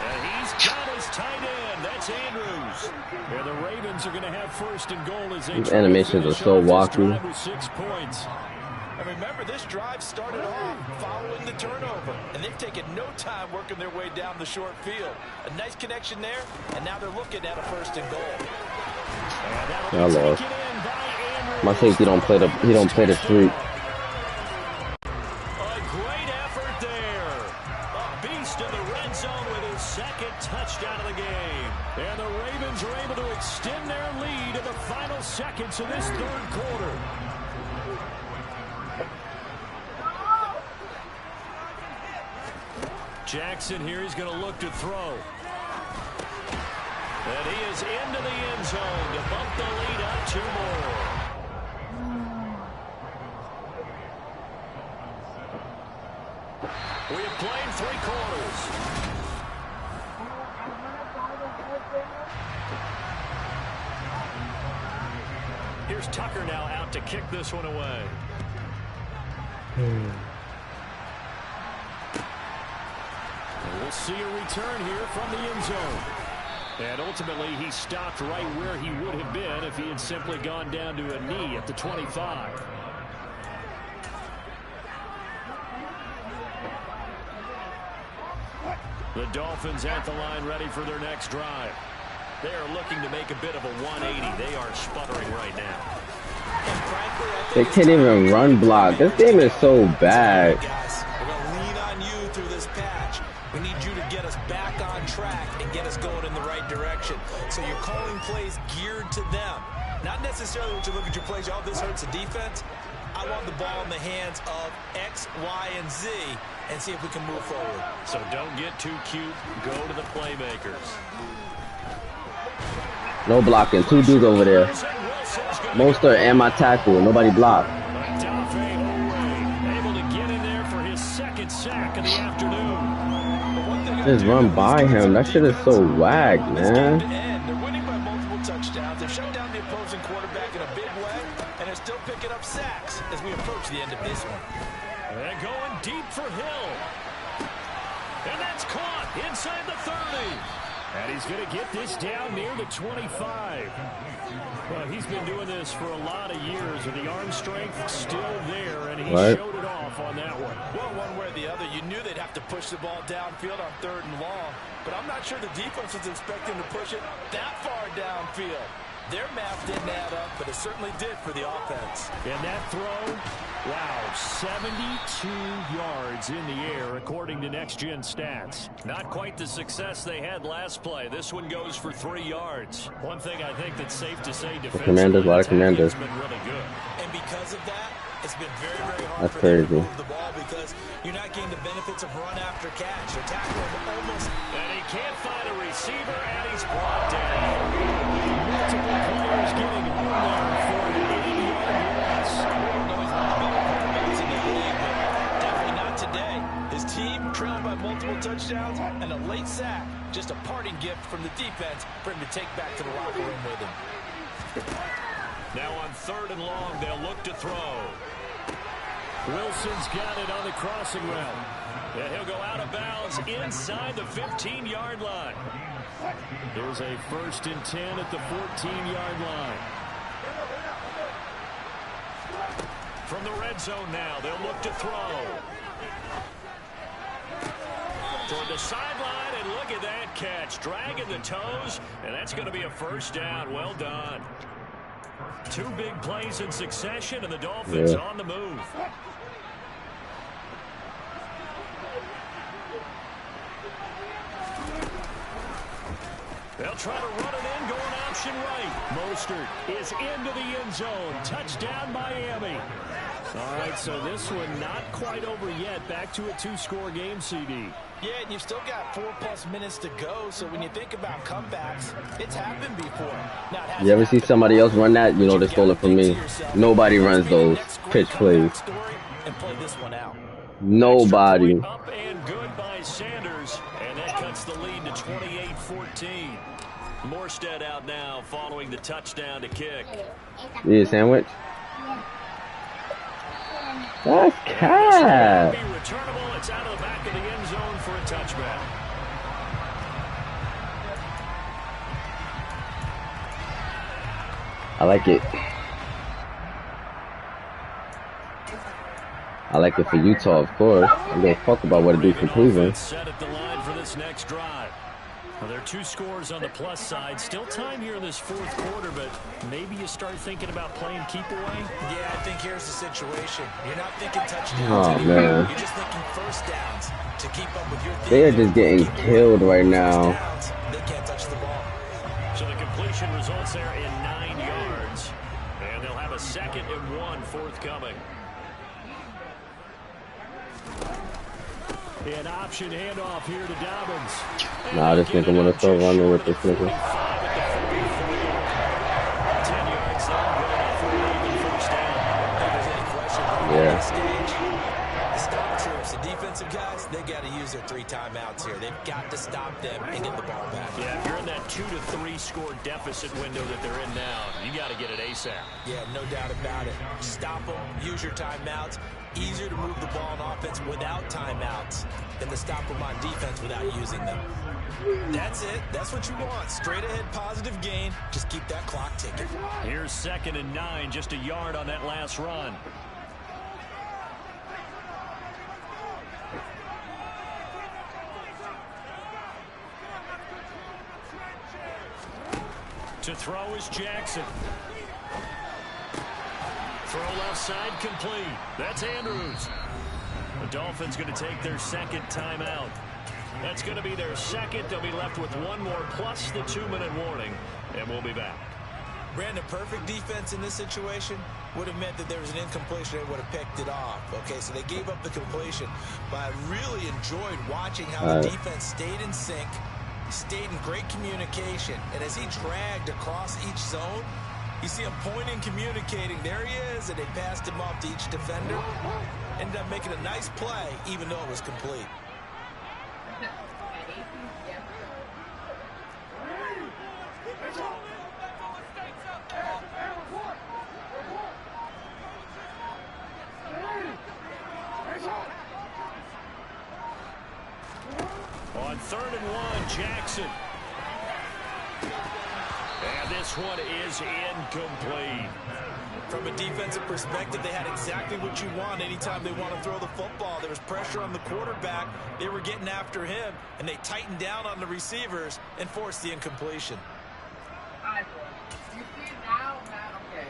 B: And he's got his tight end. That's Andrews. And the Ravens are going to have 1st and goal as they
A: These animations are so wacky.
C: 6 points. And remember, this drive started off following the turnover. And they've taken no time working their way down the short field. A nice connection there. And now they're looking at a 1st and goal.
A: I lost. My safety don't play the street.
B: Touchdown of the game. And the Ravens are able to extend their lead in the final seconds of this 3rd quarter. Jackson here, he's going to look to throw. And he is into the end zone to bump the lead up 2 more. We have played 3 quarters. Here's Tucker now out to kick this one away. We'll see a return here from the end zone. And ultimately, he stopped right where he would have been if he had simply gone down to a knee at the 25. The Dolphins at the line ready for their next drive. They are looking to make a bit of a 180. They are sputtering right now.
C: And frankly, I
A: They
C: think
A: can't even run block. This game is so bad.
C: guys, we're going to lean on you through this patch. We need you to get us back on track and get us going in the right direction. So you're calling plays geared to them. Not necessarily when you look at your plays, oh, this hurts the defense. I want the ball in the hands of X, Y, and Z and see if we can move forward.
B: So don't get too cute. Go to the playmakers.
A: No blocking. 2 dudes over there. Mostert and my tackle. Nobody blocked.
B: Able to get in there for his second sack of the afternoon.
A: Just run by him. That shit is so whack, man.
C: They're winning by multiple touchdowns. They've shut down the opposing quarterback in a big way, and they're still picking up sacks as we approach the end of this one.
B: They're going deep for Hill. And that's caught inside the 30. And he's going to get this down near the 25. Well, he's been doing this for a lot of years, and the arm strength still there, and he showed it off on that one.
C: Well, one way or the other, you knew they'd have to push the ball downfield on 3rd and long, but I'm not sure the defense was expecting to push it that far downfield. Their math didn't add up, but it certainly did for the offense.
B: And that throw, wow, 72 yards in the air, according to Next Gen Stats. Not quite the success they had last play. This one goes for 3 yards. One thing I think that's safe to say, defensively,
A: a lot of commanders.
B: has been really good.
C: And because of that, it's been very, very hard
A: That's
C: for them to
A: crazy.
C: move the ball because you're not getting the benefits of run after catch. They're tackling almost.
B: And he can't find a receiver, and he's brought down. Multiple players getting home there for an 80-yard loss.
C: Always one of the better quarterbacks in the league, but definitely not today. His team trailed by multiple touchdowns and a late sack. Just a parting gift from the defense for him to take back to the locker room with him.
B: Now on 3rd and long, they'll look to throw. Wilson's got it on the crossing route. And he'll go out of bounds inside the 15-yard line. There's a 1st and 10 at the 14-yard line. From the red zone now, they'll look to throw. Toward the sideline, and look at that catch. Dragging the toes, and that's going to be a 1st down. Well done. 2 big plays in succession, and the Dolphins on the move. They'll try to run it in, going option right. Mostert is into the end zone. Touchdown, Miami. All right, so this one not quite over yet. Back to a 2-score game, CD.
C: Yeah, and you've still got 4+ minutes to go, so when you think about comebacks, it's happened before. Now,
A: You ever see somebody else run that? You know they stole it from me. Nobody runs those pitch plays.
C: And play this one out.
A: Nobody.
B: Up and good by Sanders, and that cuts the lead to 28-14. Morstead out now following the touchdown to kick.
A: You need a sandwich? That's cat.
B: Be returnable. It's out of the back of the end zone for a touchback.
A: I like it. I like it for Utah, of course. I don't give a fuck about what it do for Cleveland.
B: Set at the line for this next drive. Well, there are 2 scores on the plus side. Still time here in this 4th quarter, but maybe you start thinking about playing keep away.
C: Yeah, I think here's the situation. You're not thinking touchdowns anymore.
A: Man.
C: You're just thinking 1st downs to keep up with your team.
A: They are just getting killed right now.
C: They can't touch the ball.
B: So the completion results there in 9 yards. And they'll have a 2nd and 1 forthcoming. An option handoff here to Dobbins.
A: Nah, this nigga wanna throw running with this nigga.
B: 10 yards there, good enough for an even 1st down.
C: If there's any question
A: Yeah.
C: the stop troops, the defensive guys, they got to use their 3 timeouts here. They've got to stop them and get the ball back.
B: Yeah, if you're in that 2 to 3 score deficit window that they're in now, you got to get it ASAP.
C: Yeah, no doubt about it. Stop them, use your timeouts. Easier to move the ball on offense without timeouts than to stop them on defense without using them. That's it. That's what you want. Straight ahead, positive gain. Just keep that clock ticking.
B: Here's 2nd and 9, just a yard on that last run. To throw is Jackson. Throw left side complete. That's Andrews. The Dolphins going to take their second timeout. That's going to be their second. They'll be left with one more plus the 2-minute warning, and we'll be back.
C: Brandon, perfect defense in this situation would have meant that there was an incompletion. They would have picked it off. Okay, so they gave up the completion. But I really enjoyed watching how the defense stayed in sync, stayed in great communication. And as he dragged across each zone, you see him pointing, communicating. There he is, and they passed him off to each defender. Ended up making a nice play, even though it was complete.
B: On 3rd and 1, Jackson. And this one is incomplete.
C: From a defensive perspective, they had exactly what you want anytime they want to throw the football. There was pressure on the quarterback. They were getting after him, and they tightened down on the receivers and forced the incompletion.
D: You see now, okay.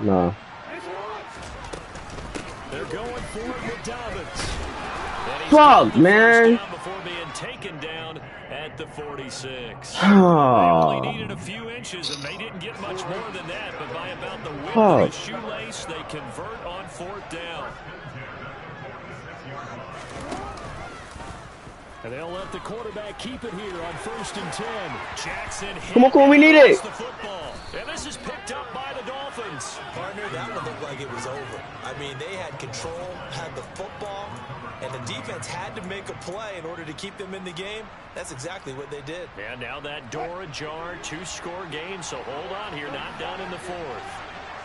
A: No.
B: They're going for it with Dolphins.
A: Fuck, man.
B: Before being taken down at the 46. They
A: Oh.
B: only needed a few inches, and they didn't get much more than that. But by about the width of the shoelace, they convert on 4th down. And they'll let the quarterback keep it here on 1st and 10. Jackson
A: Come on, we need it.
B: the football. And this is picked up by the Dolphins.
C: Partner, that one looked like it was over. I mean, they had control, had the football, and the defense had to make a play in order to keep them in the game. That's exactly what they did.
B: And now that door ajar, 2-score game, so hold on here, not done in the 4th.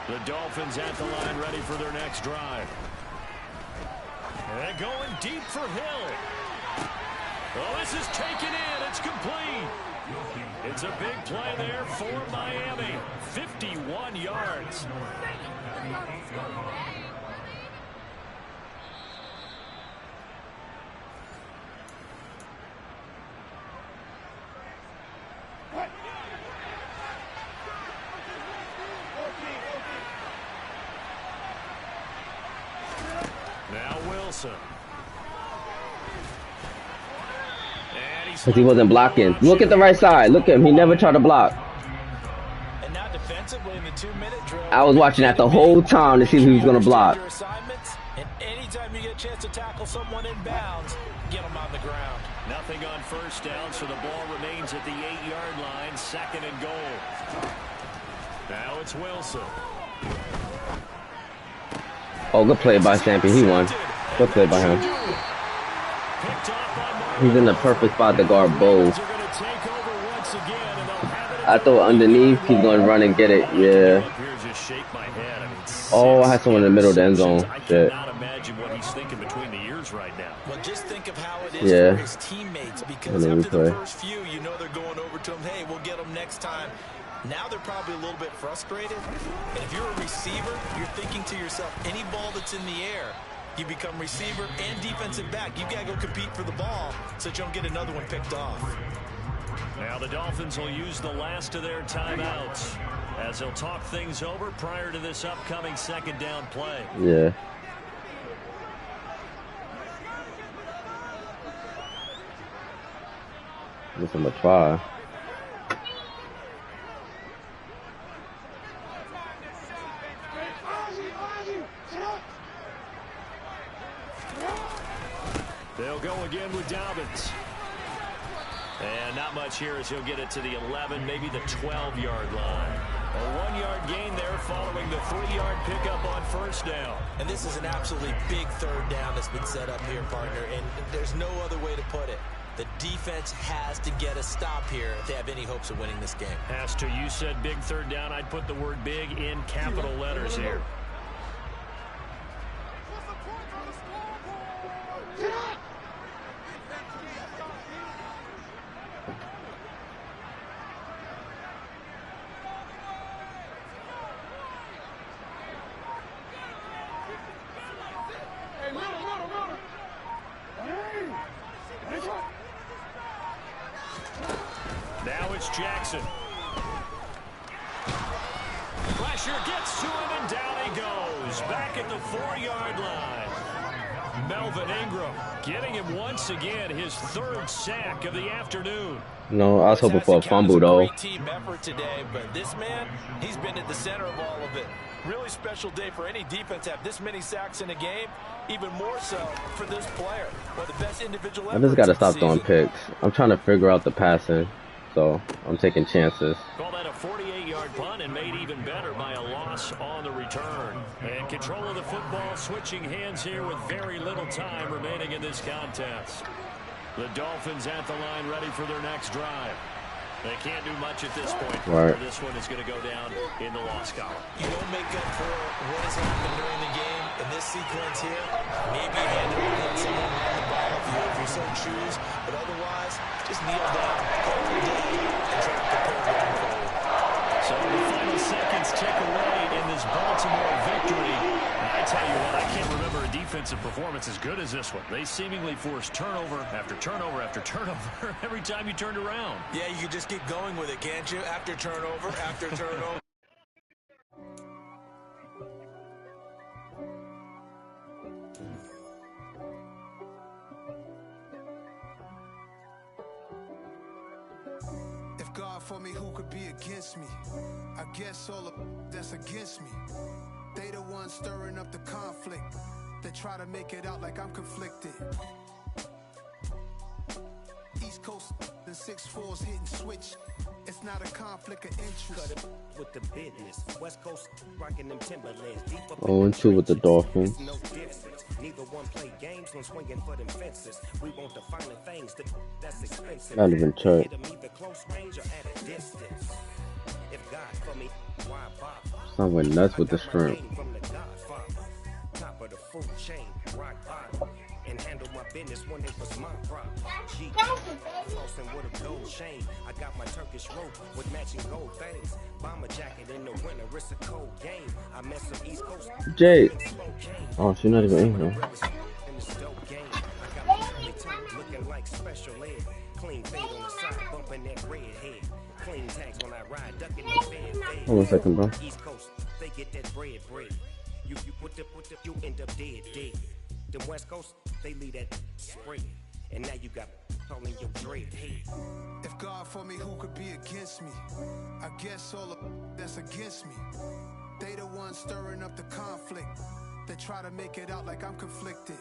B: The Dolphins at the line ready for their next drive. And going deep for Hill. Oh, this is taken in. It's complete. It's a big play there for Miami. 51 yards. Now Wilson.
A: Because he wasn't blocking. Look at the right side. Look at him. He never tried to block.
C: And now defensively in the 2-minute drill,
A: I was watching that the whole time to see who was going to block.
C: And anytime you get a chance to tackle someone in bounds, get them on the ground.
B: Nothing on 1st down, so the ball remains at the 8-yard line. 2nd and goal. Now it's Wilson.
A: Oh, good play by Stampy. He won. Good play by him. He's in the perfect spot to guard both. I throw underneath. He's going to run and get it. Yeah. Oh, I had someone in the middle of the end zone. Shit.
B: Imagine what he's thinking between the ears right now.
C: Well, just think of how it is for his teammates, because after the first few, you know they're going over to him. Hey, we'll get them next time. Now they're probably a little bit frustrated. And if you're a receiver, you're thinking to yourself, any ball that's in the air, you become receiver and defensive back. You got to go compete for the ball so that you don't get another one picked off.
B: Now the Dolphins will use the last of their timeouts as they'll talk things over prior to this upcoming 2nd down play.
A: Yeah. This is a try.
B: They'll go again with Dobbins. And not much here as he'll get it to the 11, maybe the 12-yard line. A 1-yard gain there following the 3-yard pickup on 1st down.
C: And this is an absolutely big 3rd down that's been set up here, partner, and there's no other way to put it. The defense has to get a stop here if they have any hopes of winning this game.
B: Has to. You said big 3rd down. I'd put the word big in capital letters here. it's Jackson. Pressure gets to him, and down he goes. Back at the 4-yard line. Melvin Ingram getting him once again, his 3rd sack of the afternoon.
A: No, I was hoping for a fumble, though.
C: Great team effort today, but this man, he's been at the center of all of it. Really special day for any defense to have this many sacks in a game. Even more so for this player. One of the best individual
A: I just got to stop throwing picks. I'm trying to figure out the passing, so I'm taking chances.
B: Call that a 48-yard punt and made even better by a loss on the return. And control of the football switching hands here with very little time remaining in this contest. The Dolphins at the line ready for their next drive. They can't do much at this point.
A: Right.
B: This one is going to go down in the loss column.
C: You don't make up for what has happened during the game in this sequence here. Maybe hand it over to someone on the ball if you so choose. But otherwise, just kneel down, call it a day, and try to prepare going forward.
B: So the final seconds tick away in this Baltimore victory. I tell you what, I can't remember a defensive performance as good as this one. They seemingly forced turnover after turnover after turnover every time you turned around.
C: Yeah, you can just keep going with it, can't you? After turnover, after turnover.
E: If God for me, who could be against me? I guess all of that's against me. They the ones stirring up the conflict. They try to make it out like I'm conflicted. East Coast, the 6'4's hitting switch. It's not a conflict of interest.
F: With the business, West Coast rocking them Timberlands.
A: 0-2 with the Dolphins.
F: No difference. Neither one play games when swinging for them fences. We want the finer things that's expensive.
A: Not even check.
F: Hit 'em either close range or at a distance. If God for me, why bother?
A: Some went nuts with the strength.
F: From the Godfather, top of the food chain, rock bottom, and handle my business when it was my problem. G, flossing with a gold chain. I got my Turkish rope with matching gold things. Bomber jacket in the winter, it's a cold game. I mess up East Coast.
A: Jay. Oh, she's not even in here.
F: In this dope game, I got my early time looking like special ed. Clean fade on the side, bumping that red head. Clean tags when I ride, ducking the fed.
A: Hold on a second, bro.
F: East Coast, they get that bread. You put the, you end up dead. Them West Coast, they leave that spread. And now you got all in your dread head.
E: If God for me, who could be against me? I guess all of that's against me. They the ones stirring up the conflict. They try to make it out like I'm conflicted.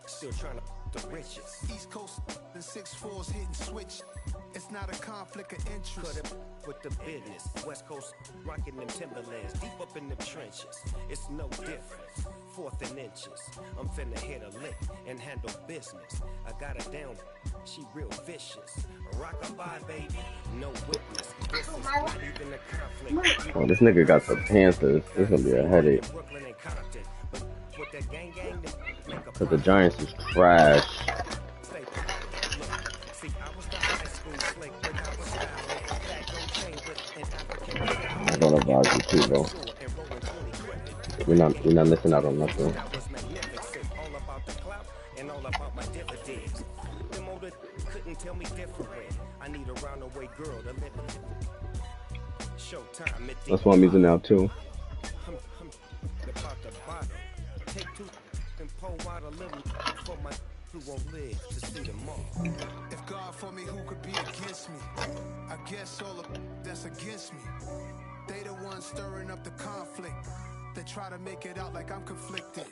F: Still trying to the riches.
E: East Coast, the 6'4's hitting switch. It's not a conflict of interest.
F: Cut it with the business. West Coast rocking them Timberlands. Deep up in the trenches. It's no difference. 4th and inches. I'm finna hit a lick and handle business. I got her down. She real vicious. Rock-a-bye, baby. No witness. This is not even a conflict.
A: Oh, this nigga got the Panthers. This is gonna be a headache.
F: Brooklyn and Compton. But with that gang, they make a
A: Cause the Giants is trash. I don't advise you too, though. We're not missing out on nothing. That's what I'm using now too.
E: If God for me, who could be against me? I guess all of that's against me. They the ones stirring up the conflict. They try to make it out like I'm conflicted.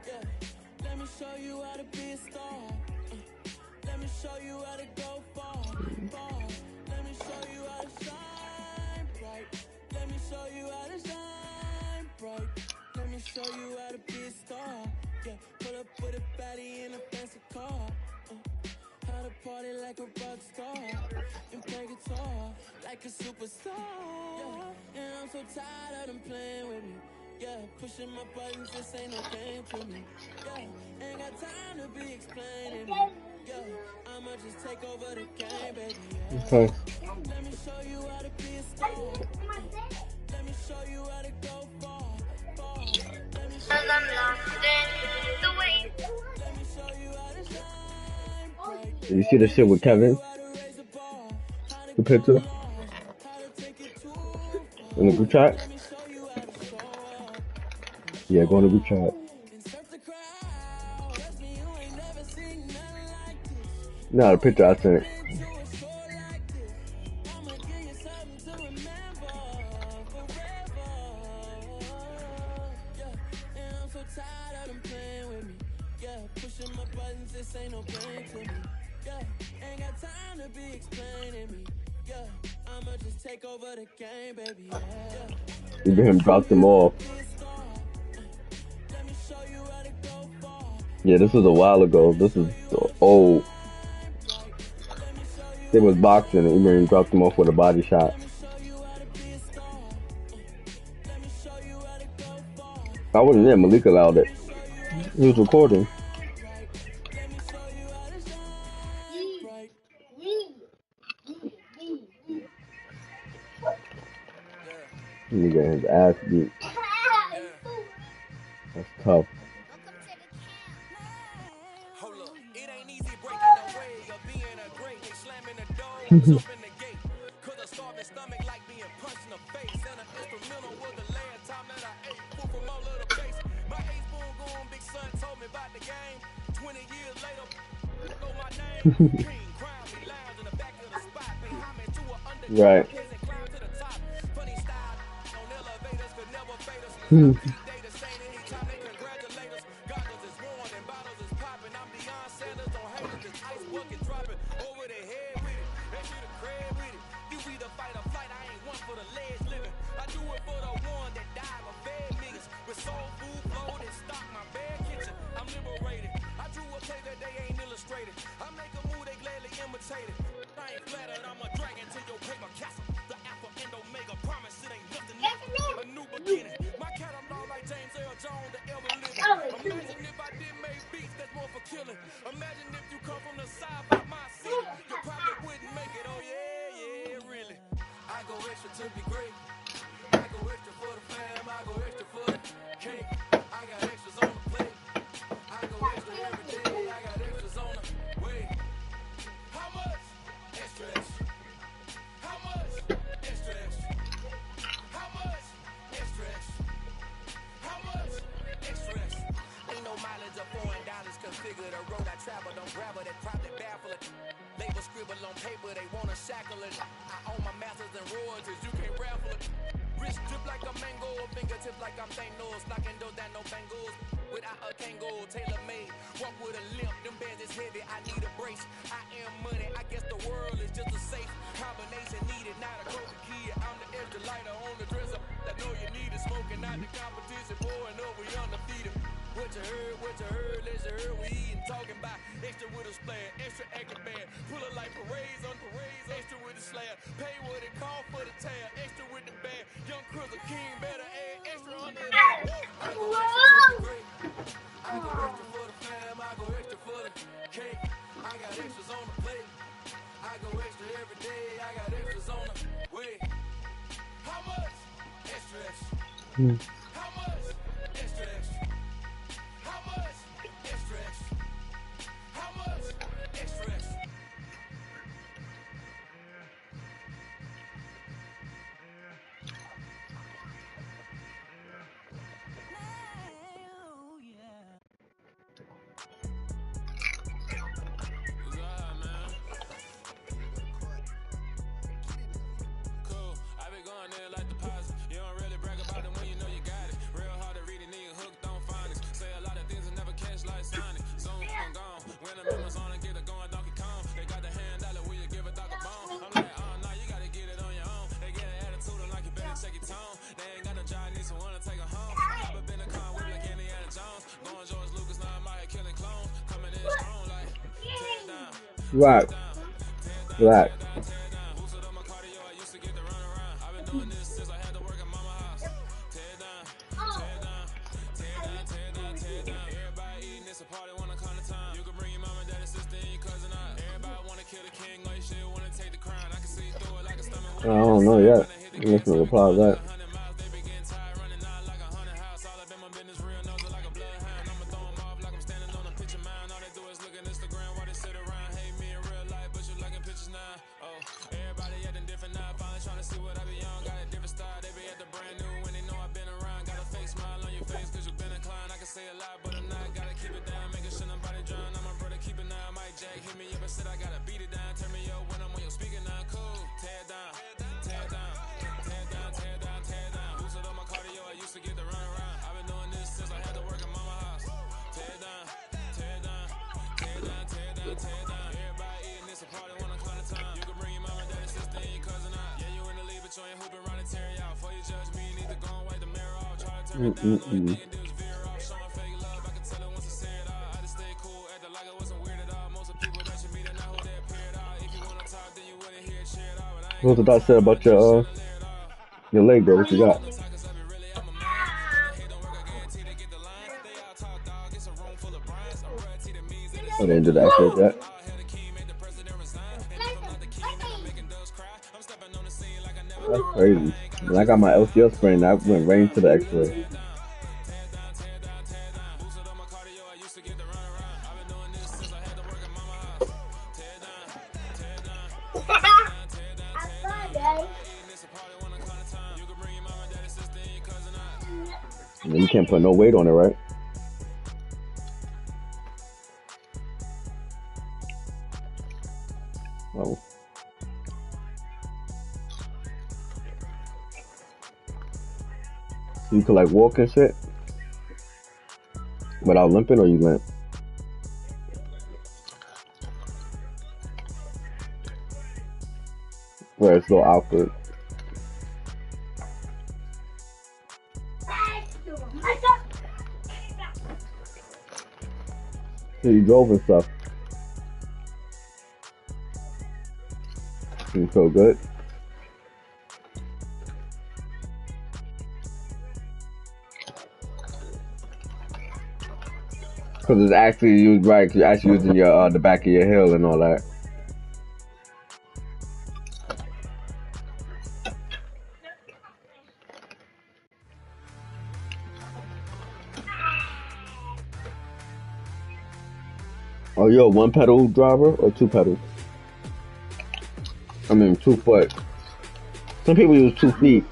G: Yeah, let me show you how to be a star. Let me show you how to go far. Let me show you how to shine bright. Let me show you how to shine bright. Let me show you how to be a star. Yeah, pull up with a baddie in a fancy car. How to party like a rock star. And play guitar like a superstar. Yeah, and I'm so tired of them playing with me. Yeah, pushing my buttons, this ain't no game to me. Yeah, ain't got time to be explaining me. Yeah, I'ma just take over the game, baby. Yeah.
A: Okay.
G: Let me show you how to be a
A: You see the shit with Kevin? The picture in the group chat? Yeah, go in the group chat. No, the picture I sent. Ibrahim dropped them off. Yeah, this was a while ago. This is old. They was boxing and Ibrahim dropped them off with a body shot. I wasn't there. Malik allowed it. He was recording. He got his ass beat. That's tough.
F: Hold up, it ain't easy breaking away or being a great. They slamming the door, open the gate. Cause a starving stomach like being punched in the face. And an instrumental was the last time that I ate food from all of the base. My ace boom going, big son told me about the game. 20 years later, know my name. King, crown me, lounge in the back of the spot. Pay homage to an underdog.
A: Right.
F: Climb to the top. Funny style on elevators could never fade us. Data saying anytime they congratulate us. Goggles is worn and bottles is popping. I'm Deion Sanders on haters. This ice bucket dropping over the head with it. They shoot a crab with it. You either fight or flight. I ain't one for the legs living. I do it for the one that died of fed niggas. With soul food, flow, and stock my bad kitchen. I'm liberated. I drew a play that they ain't illustrated. I make a move, they gladly imitate it. I ain't flattered, I'm a dragon to your paper castle. The alpha and omega promise it ain't nothing new. A new beginning. My cat, I'm not like James Earl Jones, the ever living. Imagine if I did make beats, that's more for killing. Imagine if you come from the side by my city. You probably wouldn't make it, oh yeah, really. I go extra to be great. I go extra for the fam, I go extra for the cake. I got extras on the plate. I go extra every day, I got extras on the way. How much? Extra, extra. How much? Extra, extra. How much? Extra, extra. How much? Extra, extra. Ain't no mileage of $4 configure the road I travel. Don't grab it, that probably baffle it. Label scribble on paper, they wanna shackle it. I own my masters and royalties, you can't raffle it. Wrist drip like a mango, fingertips like I'm Thanos. Knocking those down, no bangles. Without a Kango, tailor made. Walk with a limp, them bands is heavy, I need a brace. I am money, I guess the world is just a safe combination needed. Not a coke kid, I'm the extra lighter on the dresser. I know you need it, smoking out the competition, pouring over, we undefeated. What you heard, let's you heard, we eating, talking about extra with a splash, extra acting bad. Pull it like parades on parades, extra with the slab. Pay what it call for the tab, extra with the bag. Young Cruz, king, better add extra under that. I go extra to the great. I go extra for the fam, I go extra for the cake. I got extras on the plate. I go extra every day, I got extras on the way. How much? Extra, extra. How much? Extra, extra. How much? Extra, extra. How much? Extra, extra.
A: Right. Black. I don't know yet. I'm just gonna reply to that.
G: see what I be on. Got a different style, they be at the brand new when they know I've been around. Got a fake smile on your face cause you've been inclined. I can say a lot, but I'm not. Gotta keep it down, making sure nobody drown. I'm my brother, keep it now. Mike Jack hit me up and said I gotta beat it down. Turn me up when I'm on your speaker now. Cool, tear down, tear down, tear down, tear down, tear down. Boosted up my cardio, I used to get to run around. I've been doing this since I had to work in mama house. Tear down, tear down, tear down, tear down, tear down. Everybody eating this a party, one o'clock of time. You can bring your mama, daddy, sister, and your cousin out. Yeah, you in the lead, but you ain't hooping around and tear you out. Before you judge me, you need to go and wipe the mirror off. Try to turn me down, only thing you do is veer off. Showing fake love, I can tell it once I say it all. I just stay cool, acting like I wasn't weird at all. Most of the people that you meet are not who they appear at all. If you wanna talk, then you wouldn't hear it, share it all. But I ain't
A: What's the doctor said about your leg, bro? What you got? Oh, they didn't do the X-ray yet. That's crazy. When I got my LCL sprain, I went right into the X-ray. You can't put no weight on it, right? Oh. So you could like walk and shit without limping, or you limp? Where it's a little awkward. So you drove and stuff. You feel good? Because it's actually used right. Cause you're actually using your the back of your heel and all that. Oh, you're a one pedal driver or two pedals? I mean 2 foot. Some people use 2 feet.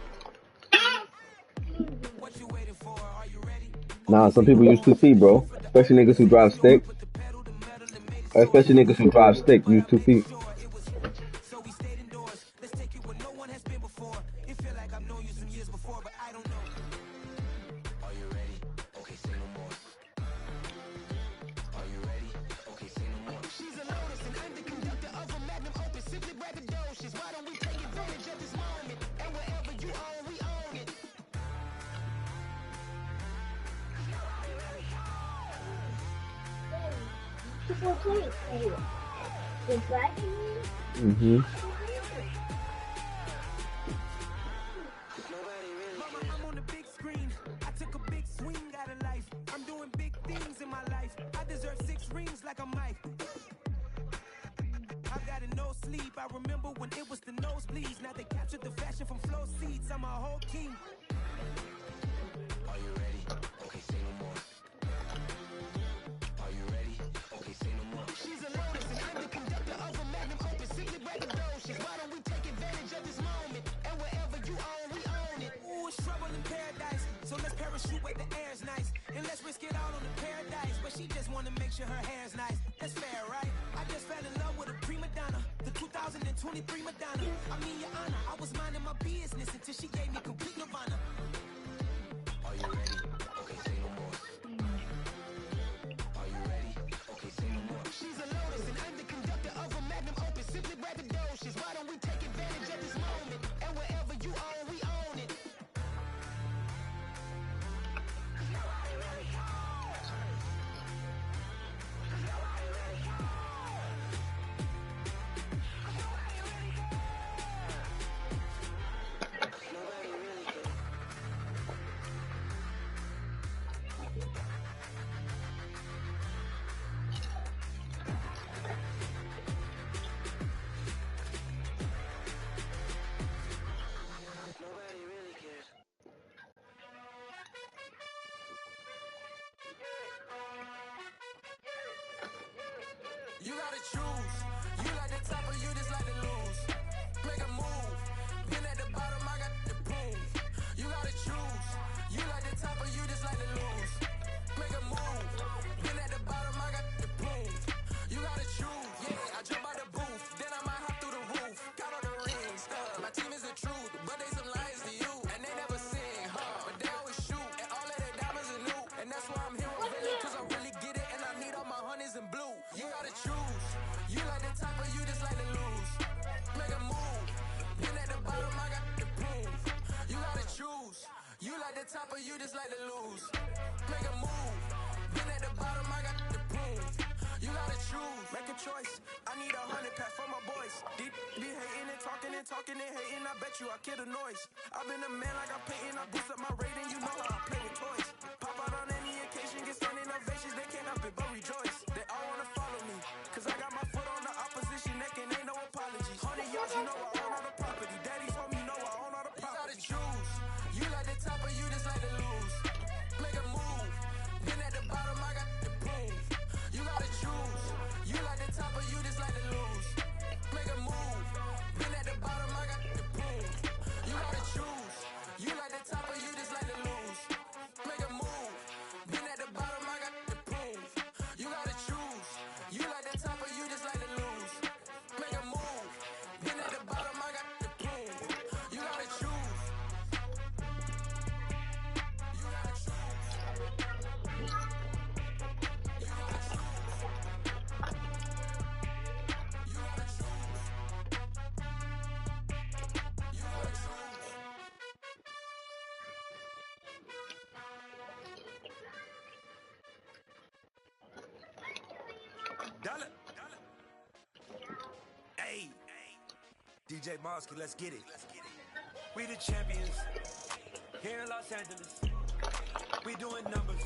A: Nah, some people use 2 feet, bro. Especially niggas who drive stick. Especially niggas who drive stick use 2 feet. Mm-hmm.
F: I'm on the big screen. I took a big swing out of life. I'm doing big things in my life. I deserve 6 rings like a Mike. I got a no sleep. I remember when it was the nosebleeds. Now they captured the fashion from flow seats. I'm a whole king. Are you ready? Okay, say no more. Are you ready? Okay, say no more. She's a lotus and I'm the conductor of a magnum opus. Simply braggadocious. Why don't we take advantage of this moment? And wherever you own, we own it. Ooh, it's trouble in paradise. So let's parachute where the air's nice. And let's risk it all on the paradise. But she just wanna make sure her hair's nice. That's fair, right? I just fell in love with a prima donna. The 2023 Madonna. I mean, your honor, I was minding my business until she gave me complete nirvana. Are you ready? Okay, say no more. Are you ready? Okay, say no more. She's a lotus and I'm the conductor of a magnum opus. Simply braggadocious. Why don't we take advantage of this moment? And wherever you own, we own it. You gotta choose. You like the top or you just like to lose. Make a move. Pin at the
G: the top of you just like to lose. Make a move. Been at the bottom, I got the proof. You gotta choose, make a choice. I need 100 pack for my boys. Deep be hating and talking and hating. I bet you I kill the noise. I've been a man like I'm painting. I boost up my rating. You know how I play with toys. Pop out on any occasion, get standing ovations. They can't help it but rejoice. They all wanna follow me, cause I got my foot on the opposition neck and ain't no apology. 100 yards, you know I own all the property. Daddy's home, you know I own all the property. You gotta choose. You like the top or you just like to lose. Make a move. Been at the bottom, I got the proof. You gotta choose. You like the top or you just like to lose. Make a move. Been at the bottom, I got the proof. You gotta choose. You like the top or you just like to lose. Make a move. Been at the bottom, I got the proof. You gotta choose. You like the top or you just like to lose. Make a move. Been at the bottom, I got the proof. You gotta choose. You gotta choose.
F: Dollar. Hey, DJ Mosky, let's get it. We the champions here in Los Angeles. We doing numbers.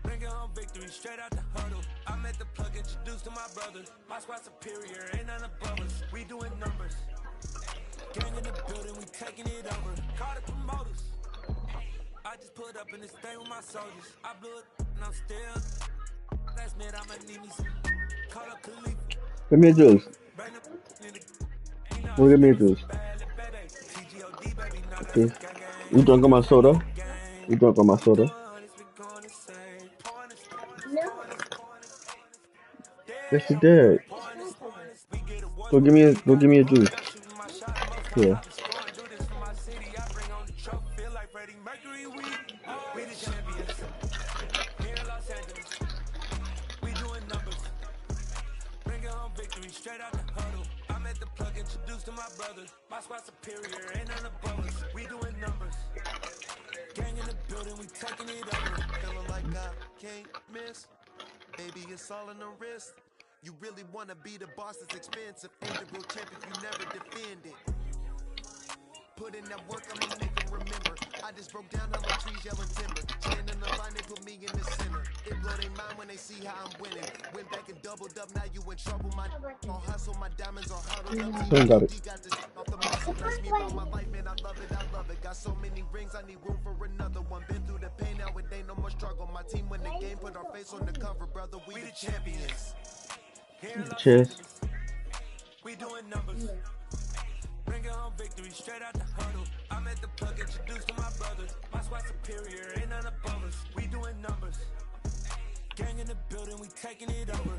F: Bringing home victory straight out the huddle. I'm at the plug, introduced to my brother. My squad superior, ain't none above us. We doing numbers. Gang in the building, we taking it over. Call the promoters. I just put up in this thing with my soldiers. I blew it and I'm still. Last minute, I'ma need me some. Call up Khalif.
A: Give me a juice. Well, give me a juice. Okay. You drunk on my soda? You drunk on my soda? Yes, you did. Go give me a juice. Yeah.
F: Straight out the huddle. I'm at the plug, introduced to my brother. My squad superior, ain't none above us. We doing numbers. Gang in the building, we taking it over.
H: Feeling like I can't miss. Baby, it's all in the wrist. You really wanna be the boss, it's expensive. Ain't the real champ if you never defend it. Put in that work, I'ma make them remember. I just broke down all the trees, yelling timber. Stand in the line, they put me in the center. It blow their mind when they see how I'm winning. Went back and doubled up, now you in trouble. My all hustle, my diamonds are huddled up.
A: Still got it.
H: Got this off the muscle. Bless me about my life, man, I love it, I love it. Got so many rings, I need room for another one. Been through the pain, now it ain't no more struggle. My team win the game, put our face on the cover, brother. We the champions.
A: Cheers.
F: We doing numbers. Bringing home victory straight out the huddle. I'm at the plug, introduced to my brother. My squad superior, ain't none above us. We doing numbers. Gang in the building, we taking it over.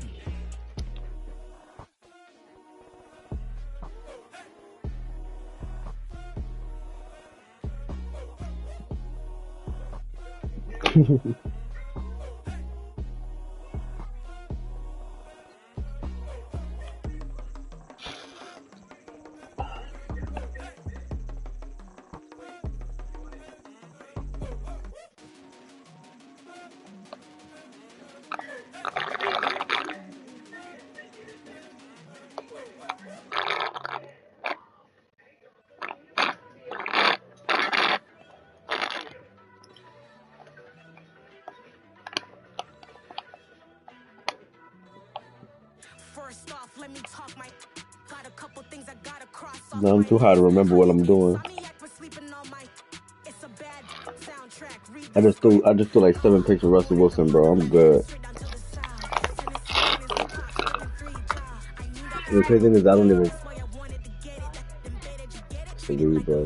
G: First off, let me talk my. Got a couple things I gotta cross off.
A: No, I'm too high to remember what I'm doing.
G: It's a bad soundtrack.
A: I just threw like 7 pictures of Russell Wilson, bro. I'm good. The crazy thing is I don't even believe, bro.